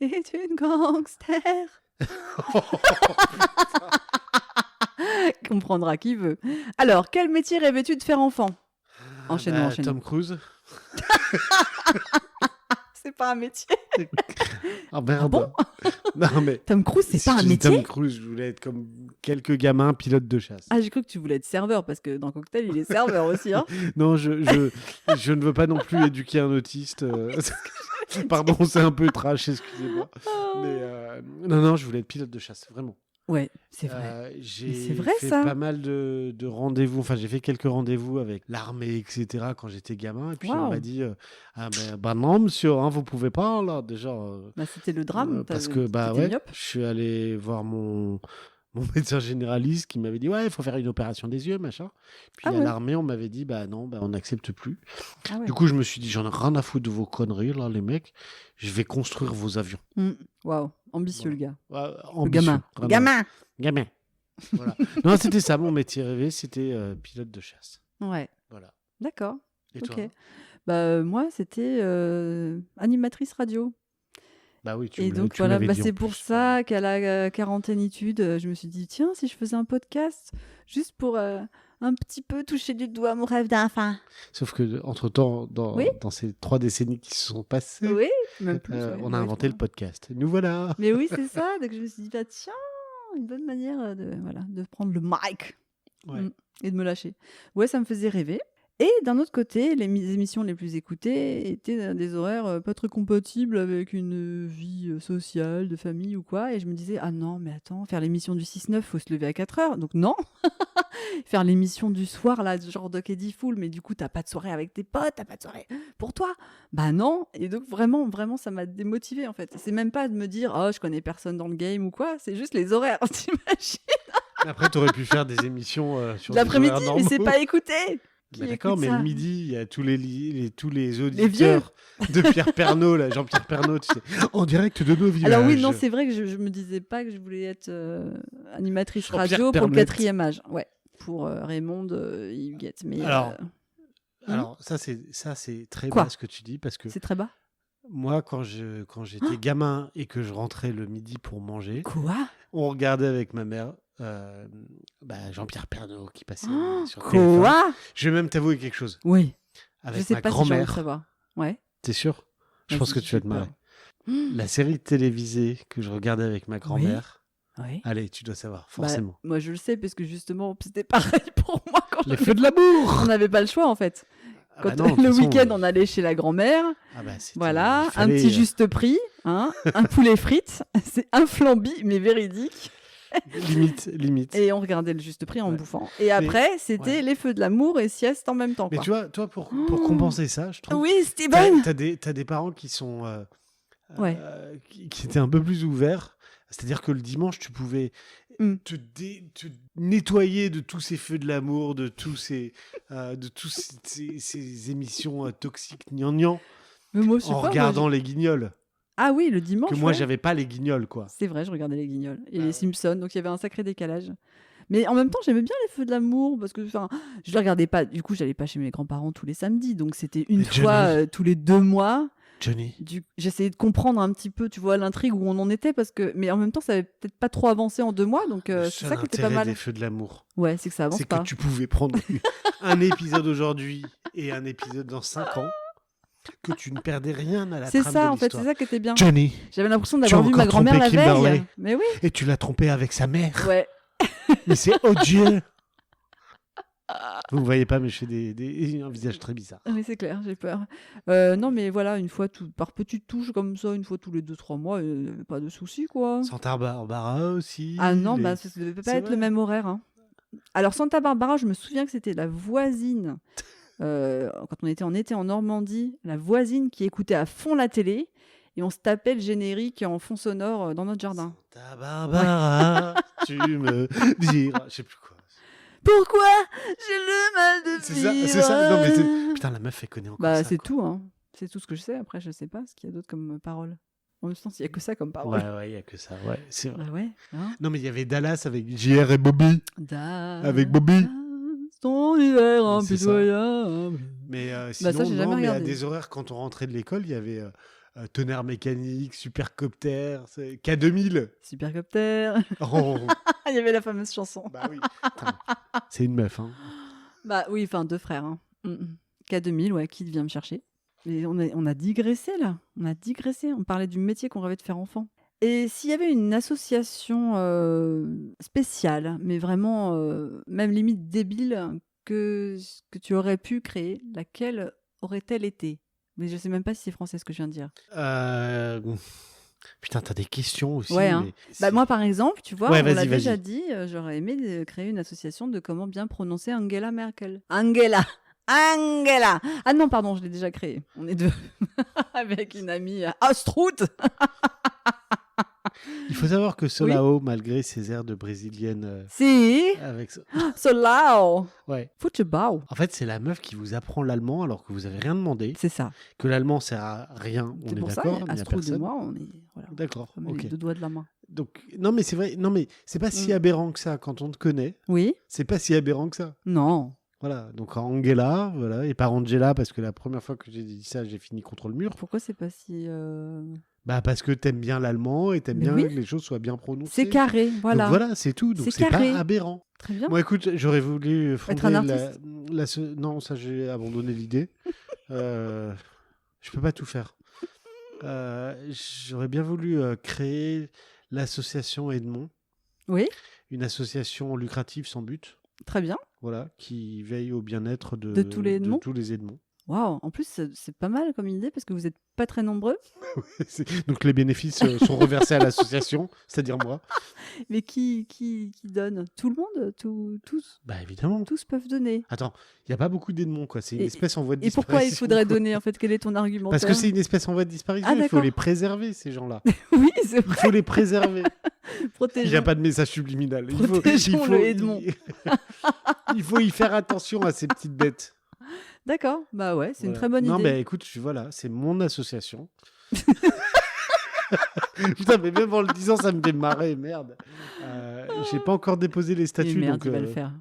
est une gangster. comprendra qui veut. Alors, quel métier rêvais-tu de faire enfant? Enchaînons. Tom Cruise. C'est pas un métier. Ah merde. bon Non, mais Tom Cruise, c'est si pas un je dis métier? Tom Cruise, je voulais être comme quelques gamins pilotes de chasse. Ah, j'ai cru que tu voulais être serveur, parce que dans Cocktail, il est serveur aussi. Hein. Non, je ne veux pas non plus éduquer un autiste. Pardon, c'est un peu trash, excusez-moi. Mais non, je voulais être pilote de chasse, vraiment. Ouais, c'est vrai. J'ai Mais c'est vrai, fait ça. pas mal de rendez-vous. Enfin, j'ai fait quelques rendez-vous avec l'armée, etc. quand j'étais gamin. Et puis on Waouh. m'a dit bah non, monsieur, hein, vous pouvez pas là. Déjà, Bah, c'était le drame. parce que bah t'étais ouais, myope. je suis allé voir mon médecin généraliste qui m'avait dit ouais, il faut faire une opération des yeux, machin. Puis Ah à ouais. l'armée, on m'avait dit bah non, bah on n'accepte plus. Ah ouais. Du coup, je me suis dit j'en ai rien à foutre de vos conneries là, les mecs. Je vais construire vos avions. Waouh, ambitieux Voilà. le gars. Ouais, Le ambitieux, gamin. vraiment. Gamin. Voilà. Non, c'était ça mon métier rêvé, c'était pilote de chasse. Ouais, Voilà. d'accord. Et Ok. toi? Bah, moi, c'était animatrice radio. Bah oui, tu Et me donc tu me voilà, l'avais bah, dit en c'est pour plus. ça qu'à la quarantainitude, je me suis dit, tiens, si je faisais un podcast, juste pour un petit peu toucher du doigt mon rêve d'enfant. Sauf que entre-temps, Oui. dans ces 3 décennies qui se sont passées, Oui, même plus. ouais, on a ouais, inventé le voilà. podcast. Nous voilà. Mais oui, c'est ça. Donc je me suis dit, bah, tiens, une bonne manière de prendre le mic Ouais. et de me lâcher. Ouais, ça me faisait rêver. Et d'un autre côté, les émissions les plus écoutées étaient à des horaires pas très compatibles avec une vie sociale, de famille ou quoi. Et je me disais, ah non, mais attends, faire l'émission du 6-9, faut se lever à 4 heures. Donc non. Faire l'émission du soir, là, genre Doc Eddie Fool, mais du coup, t'as pas de soirée avec tes potes, t'as pas de soirée pour toi. Bah non. Et donc, vraiment, ça m'a démotivée, en fait. C'est même pas de me dire, oh, je connais personne dans le game ou quoi. C'est juste les horaires, t'imagines? Après, tu aurais pu faire des émissions sur des L'après-midi, horaires mais c'est normaux. pas écouté. Qui Mais d'accord, écoute mais ça le midi, il y a tous tous les vieux. auditeurs de Pierre Pernaut, là, Jean-Pierre Pernaut, tu sais, en direct de nos villages. Alors oui, non, c'est vrai que je me disais pas que je voulais être animatrice Jean-Pierre radio pour le Pernet. 4e âge. Ouais, pour Raymond Huguette. Mais Alors, ça c'est très Quoi bas ce que tu dis, parce que c'est très bas. moi, quand j'étais gamin et que je rentrais le midi pour manger, Quoi? on regardait avec ma mère Jean-Pierre Pernaut qui passait sur TF1. Quoi? Je vais même t'avouer quelque chose. Oui. Je Avec sais ma pas si j'ai envie de grand-mère, savoir. Ouais. t'es sûr? Je pense Vas-y, que tu vas te j'ai peur. marrer. La série télévisée que je regardais avec ma grand-mère, Oui. allez, tu dois savoir, Bah, forcément. moi, je le sais parce que justement, c'était pareil pour moi quand Les feux de l'amour. on n'avait pas le choix en fait. Ah Quand bah non, de le toute façon, week-end, on allait chez la grand-mère. ah bah, c'était- Voilà, il un fallait, petit juste prix, hein, un poulet frites, c'est un flambi, mais véridique. limite. Et on regardait le juste prix en Ouais. bouffant. Et après, c'était ouais. les feux de l'amour et sieste en même temps. Mais Quoi. tu vois, toi, pour compenser ça, je trouve Oui, que Steven. t'as des parents qui sont Ouais. qui étaient un peu plus ouverts. C'est-à-dire que le dimanche, tu pouvais Mm. te nettoyer de tous ces feux de l'amour, de tous ces émissions toxiques gnangnan, Mais moi, je sais en pas, moi, regardant les Guignols. Ah oui, le dimanche. Que moi, ouais. j'avais pas les Guignols, quoi. C'est vrai, je regardais les Guignols et Ah les ouais. Simpsons, donc il y avait un sacré décalage. Mais en même temps, j'aimais bien les feux de l'amour parce que, enfin, je les regardais pas. Du coup, j'allais pas chez mes grands-parents tous les samedis, donc c'était une Mais fois Johnny. tous les 2 mois. Johnny. J'essayais de comprendre un petit peu, tu vois, l'intrigue où on en était parce que, mais en même temps, ça avait peut-être pas trop avancé en 2 mois, donc Le c'est seul ça qui était pas intérêt mal. des feux de l'amour, Ouais, c'est que ça avance c'est pas. que tu pouvais prendre un épisode aujourd'hui et un épisode dans 5 ans, que tu ne perdais rien à la C'est trame ça, de en fait, l'histoire. c'est ça qui était bien. Johnny, J'avais l'impression Tu d'avoir as vu encore ma grand-mère trompé la veille. Kimberley. Mais oui, et tu l'as trompé avec sa mère. ouais. Mais c'est odieux. Vous ne voyez pas, mais je fais un visage très bizarre. Oui, c'est clair, j'ai peur. Non, mais voilà, une fois par petites touches comme ça, une fois tous les 2-3 mois, pas de soucis, quoi. Santa Barbara aussi. Ah non, les- bah, ça ne devait pas C'est être le vrai. même horaire. Hein. Alors, Santa Barbara, je me souviens que c'était la voisine, quand on était en été en Normandie, la voisine qui écoutait à fond la télé et on se tapait le générique en fond sonore dans notre jardin. Santa Barbara, tu me diras. Je sais plus quoi. Pourquoi j'ai le mal de vivre C'est ça. Non, mais putain, la meuf, elle connaît encore Bah, ça. c'est quoi. tout, hein. C'est tout ce que je sais. Après, je sais pas ce qu'il y a d'autre comme parole. En même temps, il y a que ça comme parole. Ouais, il n'y a que ça. Ouais, c'est vrai. Bah ouais. Hein. Non, mais il y avait Dallas avec JR et Bobby. Avec Bobby. Ton hiver C'est ça. impitoyable. Mais Bah, sinon, ça, j'ai jamais non, mais à regardé. des horaires, quand on rentrait de l'école, il y avait tonnerre mécanique, supercopter, K2000. Supercopter. Oh, Il y avait la fameuse chanson. bah oui. Putain, c'est une meuf, hein. Bah oui, enfin 2 frères. Hein. K2000, ouais, qui vient me chercher. Et on a digressé là. On a digressé. On parlait du métier qu'on rêvait de faire enfant. Et s'il y avait une association spéciale, mais vraiment même limite débile, que tu aurais pu créer, laquelle aurait-elle été? Mais je sais même pas si c'est français ce que je viens de dire. Putain, t'as des questions aussi. Ouais, hein. mais Bah, moi, par exemple, tu vois, Ouais, on vas-y, l'a vas-y. déjà dit, j'aurais aimé créer une association de comment bien prononcer Angela Merkel. Angela! Angela! Ah non, pardon, je l'ai déjà créée. On est deux. Avec une amie Astrut! Il faut savoir que Solao, malgré ses airs de brésilienne, Si! avec ça- Solao! ouais. Futebol! En fait, c'est la meuf qui vous apprend l'allemand alors que vous avez rien demandé, C'est ça. que l'allemand sert à rien. On C'est est pour ça, d'accord, mais y a Astrut et personne. moi, on est. Voilà. D'accord. Comme Ok. les 2 doigts de la main. Donc non, mais c'est vrai. Non, mais c'est pas si aberrant que ça quand on te connaît. Oui? C'est pas si aberrant que ça. Non. Voilà. Donc Angela, voilà, et pas Angela parce que la première fois que j'ai dit ça, j'ai fini contre le mur. Pourquoi c'est pas si. Bah parce que t'aimes bien l'allemand et t'aimes Mais bien oui. que les choses soient bien prononcées. C'est carré, voilà. Donc voilà, c'est tout. Donc C'est c'est carré. pas aberrant. Très bien. Moi, écoute, j'aurais voulu fonder un artiste non, ça j'ai abandonné l'idée. Je peux pas tout faire. J'aurais bien voulu créer l'association Edmond, Oui, une association lucrative sans but, très bien. voilà, qui veille au bien-être De tous les Edmonds. de tous les Edmonds. Waouh, en plus, c'est pas mal comme idée parce que vous n'êtes pas très nombreux. Donc les bénéfices sont reversés à l'association, c'est-à-dire moi. Mais qui donne? Tout le monde? Tous? Bah évidemment. Tous peuvent donner. Attends, il n'y a pas beaucoup d'Edmonds, quoi. C'est une Et- espèce en voie de Et disparition. pourquoi il faudrait quoi. donner en fait? Quel est ton argumentaire? Parce que c'est une espèce en voie de disparition. Ah, Il faut d'accord. les préserver, ces gens-là. Oui, c'est Il vrai. faut les préserver. Il n'y a Protéger. pas de message subliminal. Protégeons le Edmond. Il faut y faire attention à ces petites bêtes. D'accord. Bah ouais, c'est une Voilà. très bonne Non, idée. mais écoute, voilà, c'est mon association. Putain, mais même en le disant, ça me fait marrer, merde. J'ai pas encore déposé les Et statuts. merde, donc, il va le faire.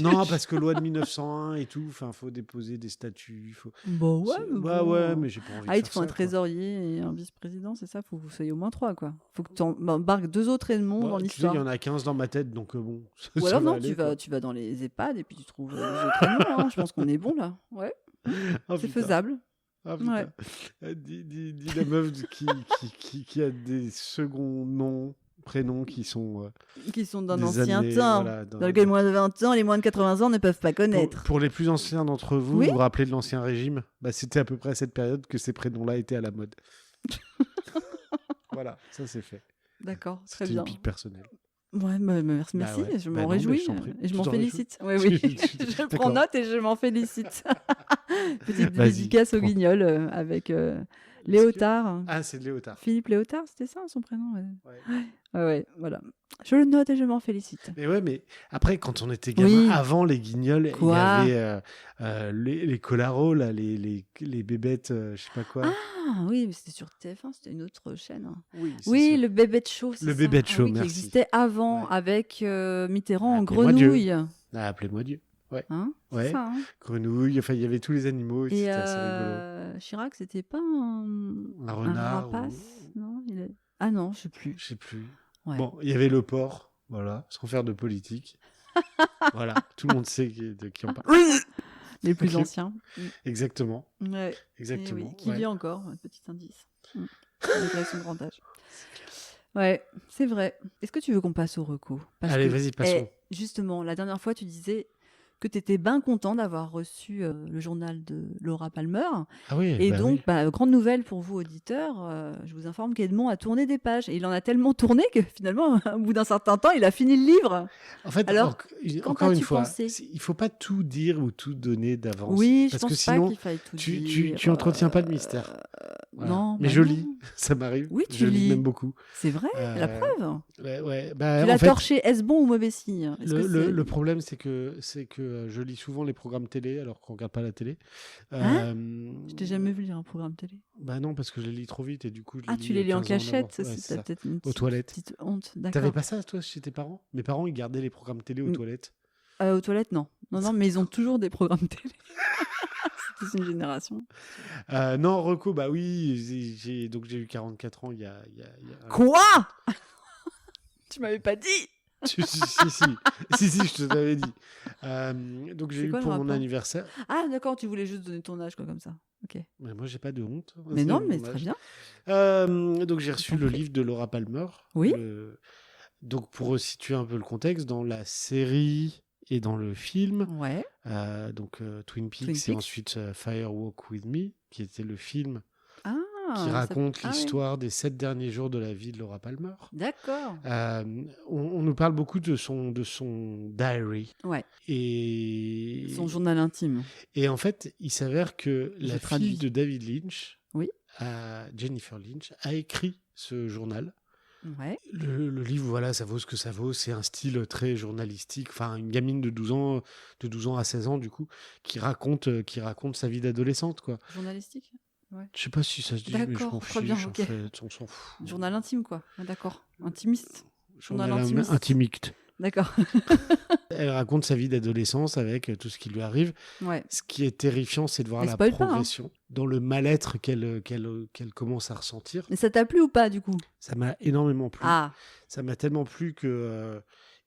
Non, parce que loi de 1901 et tout, enfin, faut déposer des statuts. Bon, ouais. C'est- mais bah bon. ouais, mais j'ai pas envie Ah, de il te faire faut un ça, quoi. trésorier et un vice-président, c'est ça? Faut que vous soyez au moins 3, quoi. Faut que tu embarques 2 autres Edmonds Bah, dans tu sais, l'histoire. il y en a 15 dans ma tête, donc bon. Ou ça alors va non, aller, quoi. tu vas dans les EHPAD et puis tu trouves les autres Edmonds, hein. Je pense qu'on est bon là. Ouais, Oh, c'est putain. faisable. Ah, putain. Ouais. Dis la meuf qui a des seconds noms, prénoms qui sont Qui sont d'un des ancien années, temps. voilà, Dans lequel les moins de 20 ans, les moins de 80 ans ne peuvent pas connaître. Pour les plus anciens d'entre vous, Oui. vous vous rappelez de l'Ancien Régime? Bah, c'était à peu près à cette période que ces prénoms-là étaient à la mode. Voilà, ça c'est fait. D'accord, très C'était bien. une pique personnelle. Ouais, merci, Bah ouais. je Bah m'en non, mais réjouis je t'en prie. et je Tu m'en t'en félicite. Oui, réjouis. oui, je D'accord. prends note et je m'en félicite. Petite Vas-y, dédicace au prends. Guignol avec Léotard. Ah, c'est Léotard. Philippe Léotard, c'était ça son prénom? Ouais. Ouais. Ouais, voilà. Je le note et je m'en félicite. Mais ouais, mais après, quand on était gamin, Oui. avant les guignols, Quoi il y avait les colaros, là, les bébêtes, je sais pas quoi. Ah oui, mais c'était sur TF1, c'était une autre chaîne. Hein. Oui, c'est Oui, ça. le bébé de show. c'est Le ça. bébé de Ah show, oui, qui merci. existait avant Ouais. avec Mitterrand en Appelez-moi Dieu. grenouille. Ah, appelez-moi Dieu. Hein, c'est Ouais. ça, hein. Grenouille, enfin, il y avait tous les animaux, et Et c'était assez rigolo. Chirac, c'était pas un Un renard. rapace, non Ah non, je sais plus. Je sais plus. Ouais. Bon, il y avait le porc, voilà, sans faire de politique. Voilà, tout le monde sait de qui on parle. Les plus Ok. anciens. Exactement, Ouais. Eh exactement. oui, qui ouais. vit encore, un petit indice. Malgré son grand âge. Ouais, c'est vrai. Est-ce que tu veux qu'on passe au reco? Parce Allez, que, vas-y, passons. justement, la dernière fois, tu disais que tu étais bien content d'avoir reçu le journal de Laura Palmer. Ah oui, Et bah donc, oui. grande nouvelle pour vous, auditeurs, je vous informe qu'Edmond a tourné des pages. Et il en a tellement tourné que finalement, au bout d'un certain temps, il a fini le livre. En fait, Alors, quand encore une as-tu fois, pensé il faut pas tout dire ou tout donner d'avance. Oui, je parce pense que pas sinon, qu'il faille tout tu dire. entretiens pas de mystère. Voilà. Non, mais bah je non. lis, ça m'arrive. Oui, je tu lis lis. même beaucoup. C'est vrai, la preuve. Ouais. Bah, Tu en l'as fait, torché, est-ce bon ou mauvais signe? Est-ce que c'est- le problème, c'est que je lis souvent les programmes télé alors qu'on regarde pas la télé. Hein Je t'ai jamais vu lire un programme télé. Bah non, parce que je les lis trop vite et du coup. Ah, tu les lis en 15 ans cachette, avant. Ouais, c'est c'est ça. peut-être une Aux toilettes. petite honte. T'avais D'accord. pas ça, toi, chez tes parents? Mes parents, ils gardaient les programmes télé aux Mm. toilettes. Aux toilettes, non. Non, mais ils ont toujours des programmes télé. toute une génération. Non, Reco, bah oui, j'ai eu 44 ans il y a Quoi? Tu m'avais pas dit? Si, je te l'avais dit. Donc j'ai C'est eu quoi le pour mon rapport? anniversaire. Ah, d'accord, tu voulais juste donner ton âge, quoi, comme ça. Ok. Mais moi, j'ai pas de honte. Mais C'est non, mon mais très âge. bien. Donc j'ai reçu t'en le prie. livre de Laura Palmer. Oui. Donc pour resituer un peu le contexte, dans la série et dans le film, Ouais. Twin Peaks Twin et Peaks. ensuite Fire Walk With Me, qui était le film Ah, qui ça- raconte ah oui. l'histoire des 7 derniers jours de la vie de Laura Palmer. D'accord. On nous parle beaucoup de son diary. Ouais. Et, Son journal intime. et en fait, il s'avère que Je la traduis. fille de David Lynch, Oui. Jennifer Lynch, a écrit ce journal. Ouais. Le livre, voilà, ça vaut ce que ça vaut. C'est un style très journalistique. Enfin, une gamine de 12 ans à 16 ans, du coup, qui raconte sa vie d'adolescente, quoi. Journalistique. Je sais pas si ça se dit, mais je D'accord, m'en très fiche. bien, En ok. fait, on s'en fout. Journal intime, quoi. Ah, d'accord. Intimiste. Journal journal intimiste. intimiste. D'accord. Elle raconte sa vie d'adolescence avec tout ce qui lui arrive. Ouais. Ce qui est terrifiant, c'est de voir Mais la spoil pas, hein. progression dans le mal-être qu'elle commence à ressentir. Mais ça t'a plu ou pas, du coup? Ça m'a énormément plu. Ah, Ça m'a tellement plu que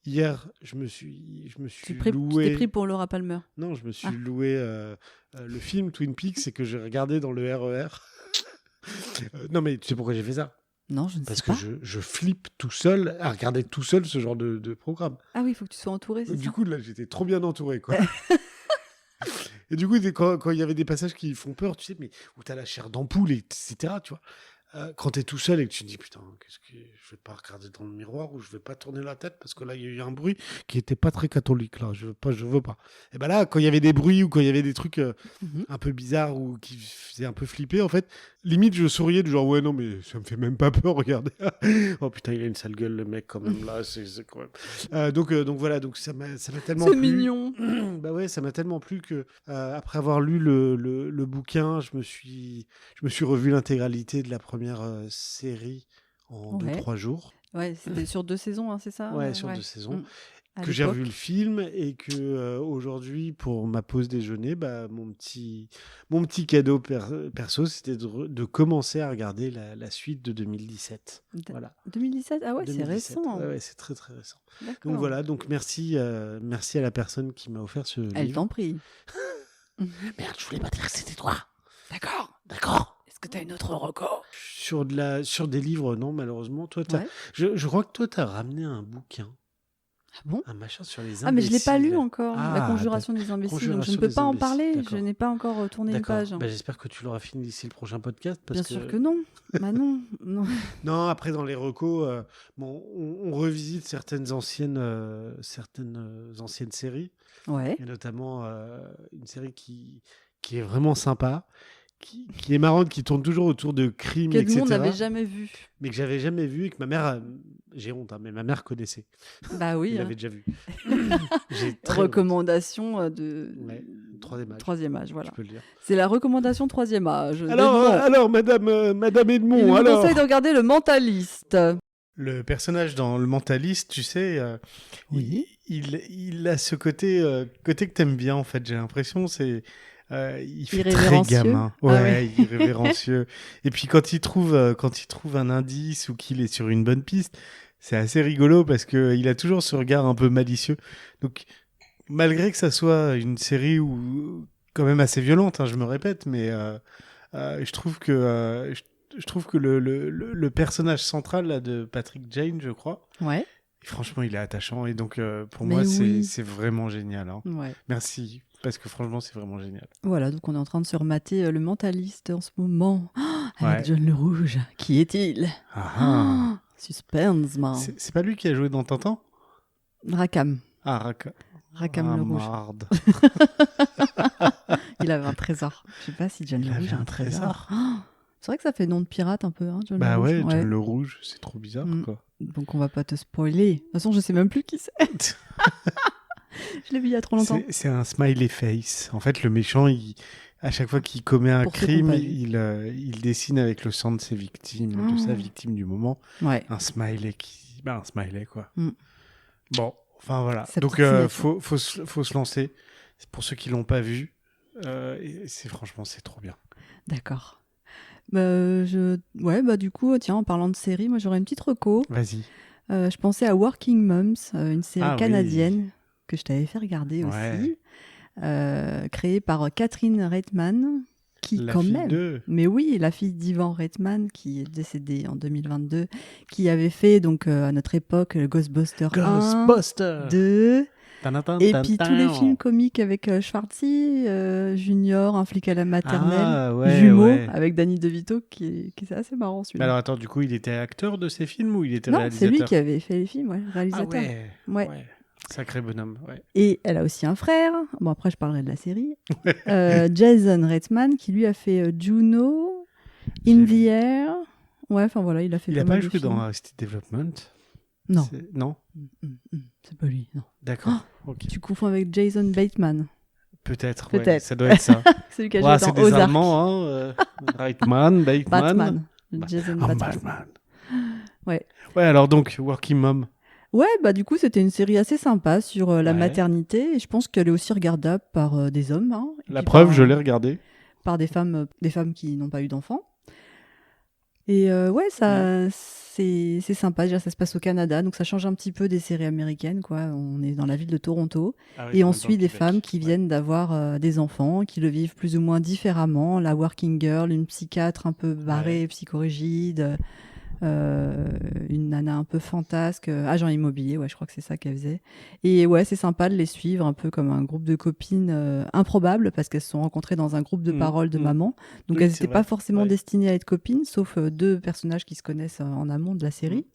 hier, je me suis tu t'es loué. pris pour Laura Palmer. Non, je me suis Ah. loué le film Twin Peaks et que j'ai regardé dans le RER. Non, mais tu sais pourquoi j'ai fait ça? Non, je ne Parce sais que pas. je flippe tout seul à regarder tout seul ce genre de programme. Ah oui, il faut que tu sois entouré, c'est Du ça? coup, là, j'étais trop bien entouré, quoi. Et du coup, quand il y avait des passages qui font peur, tu sais, mais où t'as la chair d'ampoule, etc., tu vois. Quand t'es tout seul et que tu te dis, putain, je vais pas regarder dans le miroir ou je vais pas tourner la tête parce que là, il y a eu un bruit qui était pas très catholique, là. Je veux pas. Et ben là, quand il y avait des bruits ou quand il y avait des trucs Mhm. un peu bizarres ou qui faisaient un peu flipper, en fait, limite, je souriais du genre, ouais, non, mais ça me fait même pas peur, regardez. Oh putain, il a une sale gueule, le mec, quand même, là, c'est quand même. Donc voilà, donc ça m'a tellement C'est plu. mignon. Bah ouais, ça m'a tellement plu que après avoir lu le bouquin, je me suis revu l'intégralité de la première série en Ouais. 2-3 jours. Ouais, c'était sur 2 saisons, hein, c'est ça? Ouais, sur 2 saisons. Mm. À Que j'ai l'époque. revu le film et que aujourd'hui, pour ma pause déjeuner, bah, mon petit cadeau perso, c'était de commencer à regarder la suite de 2017. Voilà. 2017? Ah ouais, c'est 2017. récent. Ouais, c'est très très récent. D'accord. Donc voilà, donc merci à la personne qui m'a offert ce Elle livre. t'en prie. Merde, je voulais pas dire que c'était toi. D'accord. Est-ce que t'as une autre record? Sur des livres, non, malheureusement. Toi, Ouais. je crois que toi, t'as ramené un bouquin, Ah bon? un machin sur les imbéciles. Ah, mais je l'ai pas lu encore. La Ah, conjuration des imbéciles. Donc je ne Conjuration peux des pas en imbéciles, parler. Je d'accord. n'ai pas encore tourné une D'accord. page. Bah, j'espère que tu l'auras fini d'ici le prochain podcast. Parce Bien sûr que non. Bah non. Non, après, dans les recos, on revisite certaines anciennes séries. Ouais. Et notamment une série qui est vraiment sympa, qui est marrante, qui tourne toujours autour de crimes, Quel etc. monde n'avait jamais vu. Mais que j'avais jamais vu et que ma mère, j'ai honte, hein, mais ma mère connaissait. Bah oui. Il hein. l'avait déjà vu. J'ai très honte. Recommandation de Ouais, troisième âge, troisième âge, voilà. tu peux le dire. C'est la recommandation troisième âge. Alors, madame il Edmond, nous alors conseille de regarder Le Mentaliste. le personnage dans Le Mentaliste, tu sais, Oui. il a ce côté que t'aimes bien, en fait, j'ai l'impression, c'est... il fait très Irrévérencieux. gamin. Ah Ouais, irrévérencieux. Et puis quand il trouve un indice ou qu'il est sur une bonne piste, c'est assez rigolo parce que il a toujours ce regard un peu malicieux. Donc malgré que ça soit une série où quand même assez violente, hein, je me répète, mais je trouve que le personnage central là, de Patrick Jane, je crois, Ouais. et franchement, il est attachant et donc pour Mais moi oui. c'est vraiment génial. Hein. Ouais. Merci. Parce que franchement, c'est vraiment génial. Voilà, donc on est en train de se remater Le Mentaliste en ce moment. Avec Ouais. John Le Rouge. Qui est-il? Ah, Suspense, man. c'est pas lui qui a joué dans Tintin? Rackham. Ah, Rackham Le Rouge. Marde. Il avait un trésor. Je sais pas si John Il Le Rouge avait a un un trésor. C'est vrai que ça fait nom de pirate un peu, hein, John Bah Le Rouge. ouais, John Le Rouge, c'est trop bizarre, Mm. quoi. Donc on va pas te spoiler. De toute façon, je sais même plus qui c'est. Je l'ai vu il y a trop longtemps. C'est un smiley face. En fait, le méchant, à chaque fois qu'il commet un Pour ceux qui crime, ont pas vu. il dessine avec le sang de ses victimes, de sa victime du moment, Ouais. un smiley un smiley, quoi. Mm. Bon, enfin voilà. Sa Donc, petite signature. faut se lancer. Pour ceux qui l'ont pas vu, Franchement, c'est trop bien. D'accord. Ouais, bah du coup, tiens, en parlant de série, moi j'aurais une petite reco. Vas-y. Je pensais à Working Moms, une série Ah oui. canadienne que je t'avais fait regarder Ouais. aussi, créée par Catherine Reitman, qui La quand fille même, de... mais oui, la fille d'Ivan Reitman, qui est décédée en 2022, qui avait fait donc à notre époque Ghostbusters 1, Ghostbusters 2, et Tan, puis tan, tous les tan. films comiques avec Schwarzy, Junior, Un flic à la maternelle, Ah, ouais, Jumeaux ouais. avec Danny DeVito, qui est assez marrant Mais celui-là. alors, attends, du coup, il était acteur de ces films ou il était Non, c'est lui réalisateur? qui avait fait les films, ouais, Ah réalisateur. ouais, Ouais. ouais. Sacré bonhomme, ouais. Et elle a aussi un frère. Bon, après, je parlerai de la série. Jason Reitman, qui lui a fait Juno, J'ai In vu. the Air. Ouais, enfin voilà, il a fait Il pas a mal pas de joué films. dans Arrested Development? Non. Non? C'est pas lui, non. D'accord, ok. Tu confonds avec Jason Bateman. Peut-être, ouais, Peut-être. ça doit être ça. Celui qui a Ouais, joué c'est dans des Ozark. Allemands, hein. Reitman, Bateman. Batman. Bah, Jason ah, Batman. Batman. Ouais. Ouais, alors donc, Working Mom. Ouais, bah du coup, c'était une série assez sympa sur la Ouais. maternité. Et je pense qu'elle est aussi regardable par des hommes. Hein, et La puis preuve, par, je l'ai regardé. par des femmes qui n'ont pas eu d'enfants. Et ouais, ça, c'est sympa. Déjà, ça se passe au Canada, donc ça change un petit peu des séries américaines, quoi. On est dans la ville de Toronto. Ah ouais, Et c'est on même pas au suit des Québec. femmes qui Ouais. viennent d'avoir des enfants, qui le vivent plus ou moins différemment. La working girl, une psychiatre un peu barrée, psychorigide, une nana un peu fantasque, agent immobilier, ouais, je crois que c'est ça qu'elle faisait. Et ouais, c'est sympa de les suivre un peu comme un groupe de copines improbables parce qu'elles se sont rencontrées dans un groupe de parole de maman. Donc Oui, elles c'est n'étaient pas vrai. forcément Ouais. destinées à être copines, sauf deux personnages qui se connaissent en amont de la série.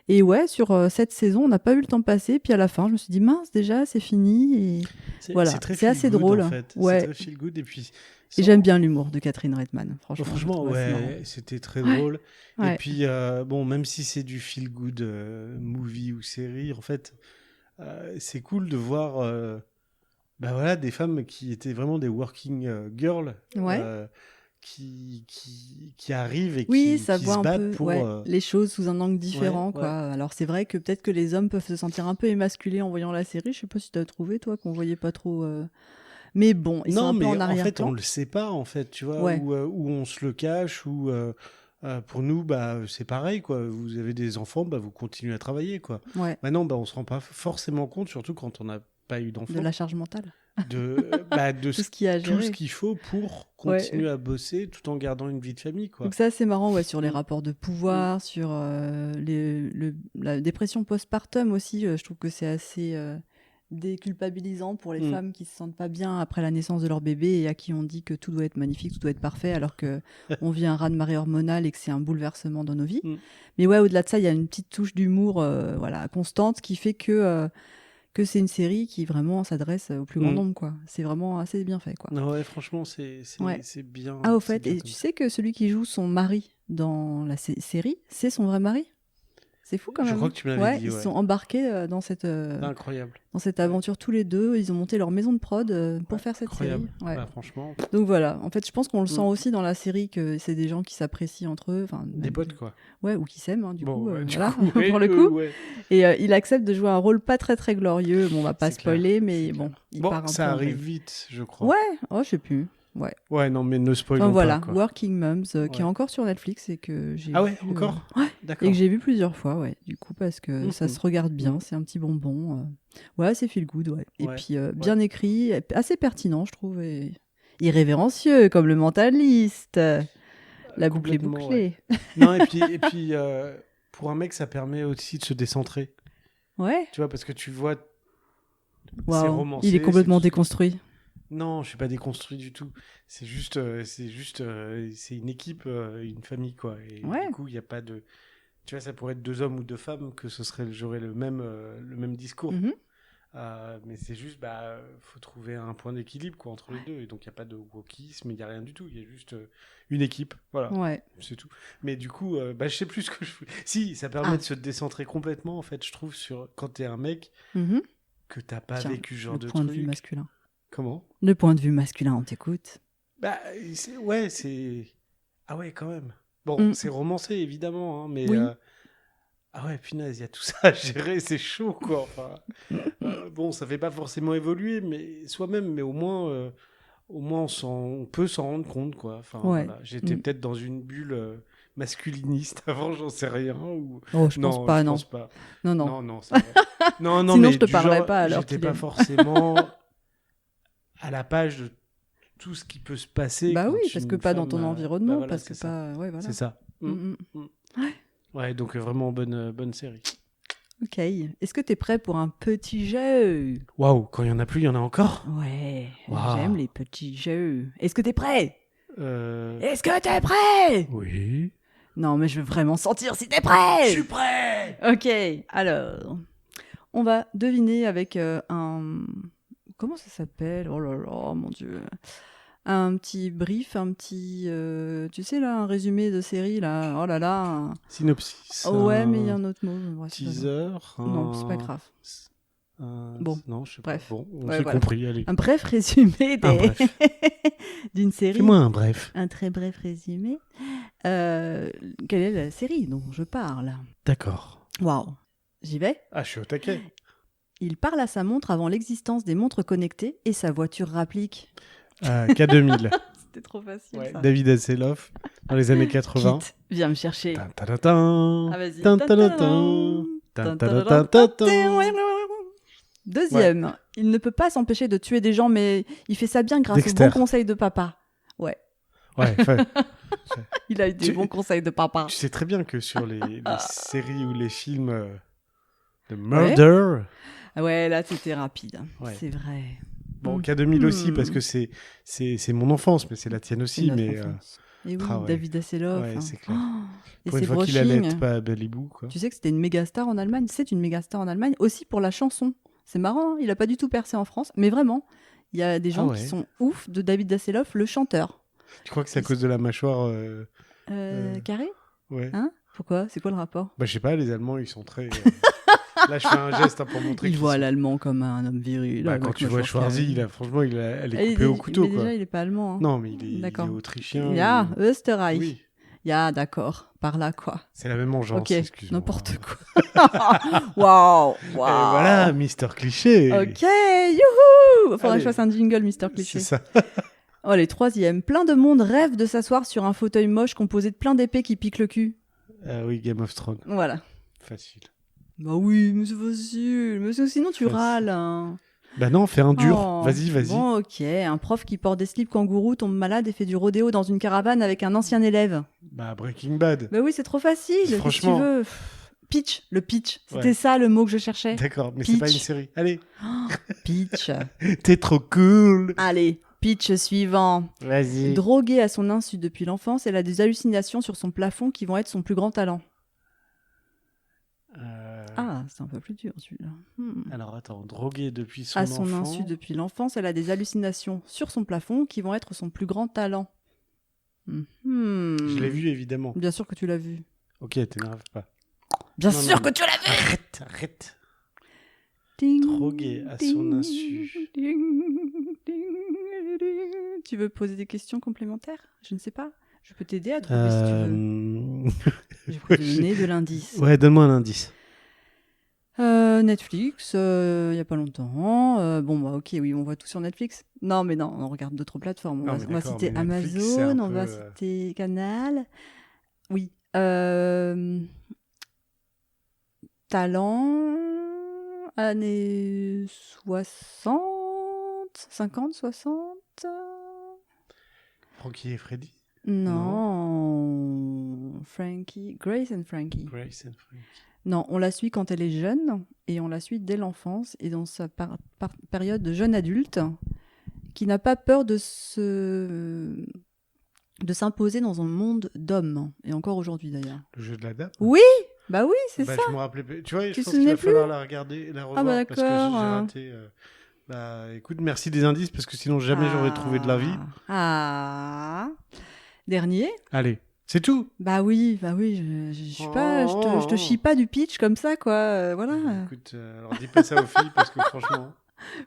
Et ouais, sur cette saison, on n'a pas eu le temps de passer. Puis à la fin, je me suis dit, mince, déjà, c'est fini. Et voilà, C'est très c'est assez feel good, drôle. en fait. Ouais. C'est très feel good. Et puis, Et j'aime bien l'humour de Catherine Reitman. Franchement, je le franchement, trouve assez marrant. ouais, c'était très drôle. Ouais. Et puis, bon, même si c'est du feel good movie ou série, en fait, c'est cool de voir bah voilà, des femmes qui étaient vraiment des working girls. Ouais. Qui arrivent et Oui, qui ça se voit un battent peu pour. les choses sous un angle différent, ouais, quoi. Alors c'est vrai que peut-être que les hommes peuvent se sentir un peu émasculés en voyant la série. Je sais pas si tu as trouvé, toi, qu'on voyait pas trop. Mais bon, ils sont Non, un peu mais en en fait, on arrière-plan. le sait pas, en fait, tu vois, Ouais. ou on se le cache, ou pour nous, bah, c'est pareil, quoi. Vous avez des enfants, bah, vous continuez à travailler, quoi. Ouais. Maintenant, bah, on se rend pas forcément compte, surtout quand on n'a pas eu d'enfants, De la charge mentale. de Tout ce qu'il y a à tout gérer. ce qu'il faut pour continuer à bosser tout en gardant une vie de famille, quoi. Donc ça, c'est marrant, ouais, sur les Mm. rapports de pouvoir, sur la dépression postpartum aussi. Je trouve que c'est assez déculpabilisant pour les femmes qui se sentent pas bien après la naissance de leur bébé et à qui on dit que tout doit être magnifique, tout doit être parfait, alors que on vit un raz-de-marée hormonal et que c'est un bouleversement dans nos vies. Mais ouais, au-delà de ça, il y a une petite touche d'humour, voilà, constante, qui fait que c'est une série qui vraiment s'adresse au plus grand nombre, quoi. C'est vraiment assez bien fait, quoi. Ouais, franchement, c'est bien. Ah, au c'est fait, bien et comme tu ça. sais que celui qui joue son mari dans la série, c'est son vrai mari? C'est fou quand même. Je crois que tu me l'avais Ouais, dit, ils ouais. se sont embarqués dans cette Incroyable. aventure tous les deux. Ils ont monté leur maison de prod pour faire cette Incroyable. série. Ouais. Bah, franchement, Donc voilà, en fait, je pense qu'on le sent aussi dans la série que c'est des gens qui s'apprécient entre eux. des potes, quoi. Ouais, ou qui s'aiment, hein, du Bon, coup. du Voilà, coup, ouais, pour le coup. ouais. Et il accepte de jouer un rôle pas très très glorieux. Bon, on va pas C'est clair, spoiler, mais c'est bon, clair. il Bon, part un ça peu en arrive vrille. vite, je crois. Ouais, oh, je sais plus. Ouais. Ouais, non, mais ne spoilons Enfin voilà, pas, quoi. Working Moms, qui est Ouais. encore sur Netflix et que j'ai Ah ouais, vu, encore ouais, D'accord. et que j'ai vu plusieurs fois, ouais, du coup, parce que ça se regarde bien, c'est un petit bonbon. Ouais, c'est feel good, ouais. Et Ouais, puis bien écrit, assez pertinent, je trouve, et irrévérencieux, comme le mentaliste. La boucle est complètement, bouclée. Non, et puis pour un mec, ça permet aussi de se décentrer. Ouais. Tu vois, parce que tu vois, c'est Waouh, romancé. il est complètement c'est- déconstruit. Non, je suis pas déconstruit du tout. C'est juste, c'est une équipe, une famille, quoi. Et Ouais. du coup, il n'y a pas de... Tu vois, ça pourrait être 2 hommes ou 2 femmes, que j'aurais le même discours. Mhm. Mais c'est juste, bah, faut trouver un point d'équilibre, quoi, entre les deux. Et donc, il n'y a pas de wokisme, il n'y a rien du tout. Il y a juste une équipe. Voilà. Ouais. C'est tout. Mais du coup, bah, je sais plus ce que je fais. Si, ça permet de se décentrer complètement, en fait, je trouve, quand t'es un mec, Mhm. que t'as pas Tiens, vécu ce genre le de point de truc. vue masculin. Comment Le point de vue masculin, on t'écoute. Bah, ouais, c'est... Ah ouais, quand même. Bon, c'est romancé, évidemment, hein, mais... Oui. Ah ouais, punaise, il y a tout ça à gérer, c'est chaud, quoi. Enfin, bon, ça fait pas forcément évoluer mais soi-même, mais au moins, au moins on peut s'en rendre compte, quoi. Enfin, Ouais. voilà. J'étais Mm. peut-être dans une bulle masculiniste avant, j'en sais rien. Ou... Oh, je pense Non, pas, je non. pense pas. Non, non. Non, ça va. Non, Sinon, mais je te du parlerais genre, pas à l'heure j'étais qu'il pas est. forcément à la page de tout ce qui peut se passer Bah quand oui, parce que une pas dans femme, ton bah environnement, voilà, parce que c'est ça. pas... Ouais, voilà. C'est ça. Mm, mm. Ouais, donc vraiment bonne série. Ok. Est-ce que t'es prêt pour un petit jeu? Waouh, quand il y en a plus, il y en a encore. Ouais, Waouh. j'aime les petits jeux. Est-ce que t'es prêt? Euh... Est-ce que t'es prêt? Oui. Non, mais je veux vraiment sentir si t'es prêt. Je suis prêt. Ok, alors, on va deviner avec un... Comment ça s'appelle? Oh là là, mon Dieu. Un petit brief, un petit... tu sais, là, un résumé de série, là. Oh là là. Synopsis. Ouais, mais il y a un autre mot. Bref, c'est pas grave. Teaser. Non, c'est pas grave. Bon, Non, je sais bref. pas. Bon, on Ouais, s'est voilà. compris, allez. Un bref résumé bref. d'une série. Fais-moi un bref. Un très bref résumé. Quelle est la série dont je parle? D'accord. Waouh. J'y vais. Ah, je suis au taquet. Il parle à sa montre avant l'existence des montres connectées et sa voiture rapplique. K2000. C'était trop facile, Ouais, ça. David Hasselhoff, dans les années 80. Kit, viens me chercher. Tin-ta-da-tin. Ah, vas-y. Tin-ta-da-tin. Tin-ta-da-tin-ta-tin. Deuxième, il ne peut pas s'empêcher de tuer des gens, mais il fait ça bien grâce Dexter. aux bons conseils de papa. Ouais, Ouais, il a eu des Tu- bons conseils de papa. tu sais très bien que sur les séries ou les films de murder, Ouais, là, c'était rapide. Ouais. C'est vrai. bon, Mm. K2000 aussi, Mm. parce que c'est mon enfance, mais c'est la tienne C'est aussi. notre Mais enfance. Et oui, ah ouais. David Hasselhoff. Ouais, hein. c'est clair. Oh, et pour une ses fois qu'il brushings. allait pas Belibou, quoi. Tu sais que c'était une méga star en Allemagne. C'est une méga star en Allemagne aussi pour la chanson. C'est marrant, hein, il a pas du tout percé en France, mais vraiment, il y a des gens Ah ouais. qui sont ouf de David Hasselhoff, le chanteur. Tu crois que c'est à cause de la mâchoire Carré? Ouais. Hein? Pourquoi? C'est quoi le rapport? Bah, je sais pas, les Allemands, ils sont très. Là, je fais un geste pour montrer Il qu'ils voit sont- l'allemand comme un homme viril. Bah, avec quand tu vois mâchoire Schwarzy, carrée. là, franchement, elle est Et coupée au couteau, mais quoi. déjà, il est pas allemand. Hein. Non, mais il est D'accord. autrichien. Ja, ou- Österreich. Oui, Ja, d'accord. Par là, quoi. c'est la même engeance, Ok, excuse-moi. n'importe quoi. Waouh! Et Waouh! voilà, Mister Cliché. Ok, youhou! Faudrait que Allez. je fasse un jingle, Mister C'est Cliché. ça. Oh, les troisième. Plein de monde rêve de s'asseoir sur un fauteuil moche composé de plein d'épées qui piquent le cul. Oui, Game of Thrones. Voilà. Facile. Bah oui, mais c'est facile. Mais sinon, tu Facile. râles. Hein. Bah non, fais un dur. Oh, Vas-y. Bon, ok. Un prof qui porte des slips kangourous tombe malade et fait du rodéo dans une caravane avec un ancien élève. Bah, Breaking Bad. Bah oui, c'est trop facile. Qu'est-ce que Franchement. tu veux? Pff, Pitch, le pitch. C'était Ouais. ça le mot que je cherchais. D'accord, mais c'est pas Peach. une série. Allez. Pitch. T'es trop cool. Allez, pitch suivant. Vas-y. Droguée à son insu depuis l'enfance, elle a des hallucinations sur son plafond qui vont être son plus grand talent. Ah, c'est un peu plus dur celui-là. Alors attends, drogué depuis son À son enfant. insu depuis l'enfance, elle a des hallucinations sur son plafond qui vont être son plus grand talent. Je l'ai vu évidemment. Bien sûr que tu l'as vu. Ok, t'énerve pas. Bien Non, sûr non, que tu l'as vu. Arrête. Ding, Droguée à son ding, insu. ding, ding, ding. Tu veux poser des questions complémentaires? Je ne sais pas. Je peux t'aider à trouver si tu veux. Je peux te donner de l'indice. Ouais, donne-moi un indice. Netflix, il n'y a pas longtemps. Bon, bah ok, oui, on voit tout sur Netflix. Non, mais non, on regarde d'autres plateformes. Non, On mais va d'accord, citer mais Netflix, c'est Amazon, un on va peu, citer Canal. Oui. Talent, années 60, 50, 60. Frankie et Freddy. Non. Frankie, Grace and Frankie. Grace and Frankie. Non, on la suit quand elle est jeune et on la suit dès l'enfance et dans sa période de jeune adulte qui n'a pas peur de s'imposer dans un monde d'hommes et encore aujourd'hui d'ailleurs. Le jeu de la dame. Oui, bah oui, c'est Bah, ça. je me rappelais plus. Tu vois, je Tu te pense qu'il souvenais va falloir la regarder, la revoir bah, parce que j'ai d'accord. raté. Bah, écoute, merci des indices parce que sinon jamais j'aurais trouvé de la vie. Ah. Dernier. Allez, c'est tout. Bah oui, je suis pas, je te chie pas du pitch comme ça quoi. Voilà. Écoute, alors dis pas ça aux filles parce que franchement.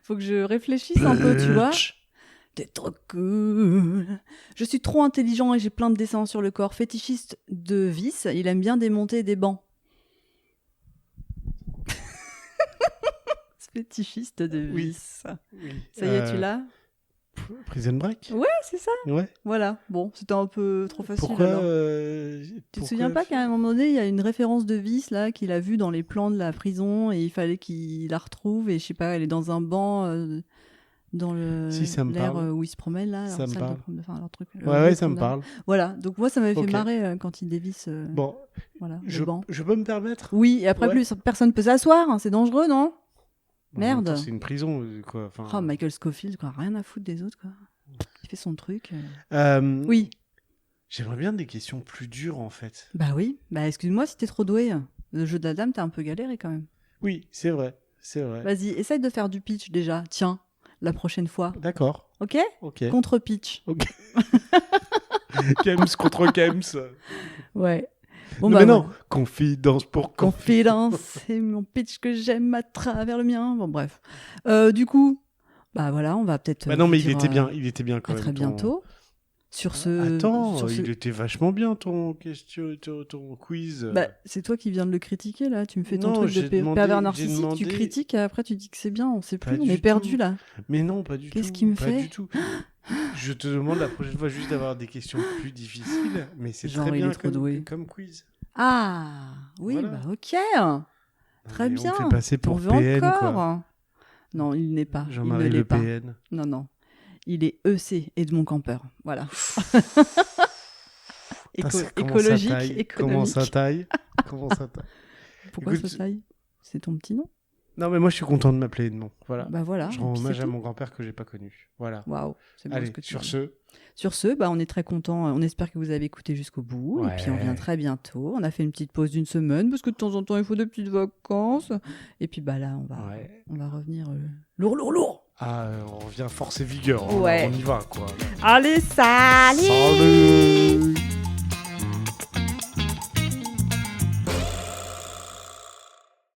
Faut que je réfléchisse un peu, tu vois. T'es trop cool. Je suis trop intelligent et j'ai plein de dessins sur le corps. Fétichiste de vis, il aime bien démonter des bancs. Fétichiste de Oui. vis. Oui. Ça y est, tu l'as? Prison Break. Ouais, c'est ça. Ouais. Voilà. Bon, c'était un peu trop facile. Pourquoi alors. Tu te souviens pas qu'à un moment donné, il y a une référence de Vice là qu'il a vue dans les plans de la prison et il fallait qu'il la retrouve et je sais pas, elle est dans un banc dans le Si, ça me l'air parle. où ils se promènent là, Ça leur me salle de parle. enfin, leur truc. Ouais, ça me parle. Voilà. Donc moi, ça m'avait Ok. fait marrer quand il dévisse. Bon, Voilà, je le banc. peux me permettre. Oui, et après Ouais. plus personne peut s'asseoir, hein, c'est dangereux, non? En même temps, Merde. c'est une prison, quoi. Enfin, Oh, Michael Scofield, quoi, rien à foutre des autres, quoi. Il fait son truc. Oui. Oui. J'aimerais bien des questions plus dures, en fait. Bah oui. Bah excuse-moi si t'es trop doué. Le jeu de la dame, t'as un peu galéré quand même. Oui, c'est vrai. C'est vrai. Vas-y, essaye de faire du pitch déjà. Tiens, la prochaine fois. D'accord. Ok? Ok. Contre-pitch. Kems contre Kems. Ouais. Bon, non, bah, mais non. voilà. Confidence pour Confidence, c'est mon pitch que j'aime à travers le mien. Bon, bref. Du coup, bah voilà, on va peut-être. Bah non, mais vous dire, il était bien quand à même. très bientôt. Sur ce. Attends, sur ce- il était vachement bien ton quiz. Bah, c'est toi qui viens de le critiquer là. Tu me fais ton Non, truc de j'ai demandé- pervers j'ai narcissique. demandé- Tu critiques et après tu dis que c'est bien. On sait Pas plus. On du est perdu tout. là. Mais non, pas du tout. Qu'est-ce qu'il me pas fait du tout. Je te demande la prochaine fois juste d'avoir des questions plus difficiles, mais c'est Genre, très il bien est trop doué. comme quiz. Ah oui, Voilà. bah ok. Très Mais bien. On me fait passer T'en pour veux PN, encore quoi. Non, il n'est pas. Il ne Jean-Marie l'est Le pas. PN. Non, non. Il est EC, Edmond Campeur. Voilà. Putain, ça- comment ça Écologique, taille économique. Comment ça taille Comment ça taille Pourquoi Écoute, ce taille? C'est ton petit nom? Non, mais moi, je suis content de m'appeler Edmond. Voilà. Bah voilà. Je et rends puis hommage c'est à tout. mon grand-père que j'ai pas connu. Voilà. Waouh, c'est beau Allez, ce que tu sur dis. ce, Sur ce, bah, on est très contents. On espère que vous avez écouté jusqu'au bout. Et puis on Ouais. revient très bientôt. On a fait une petite pause d'une semaine parce que de temps en temps, il faut des petites vacances. Et puis bah là, ouais. on va revenir lourd. Ah, on revient force et vigueur. Ouais. On y va, quoi. Allez, salut! Salut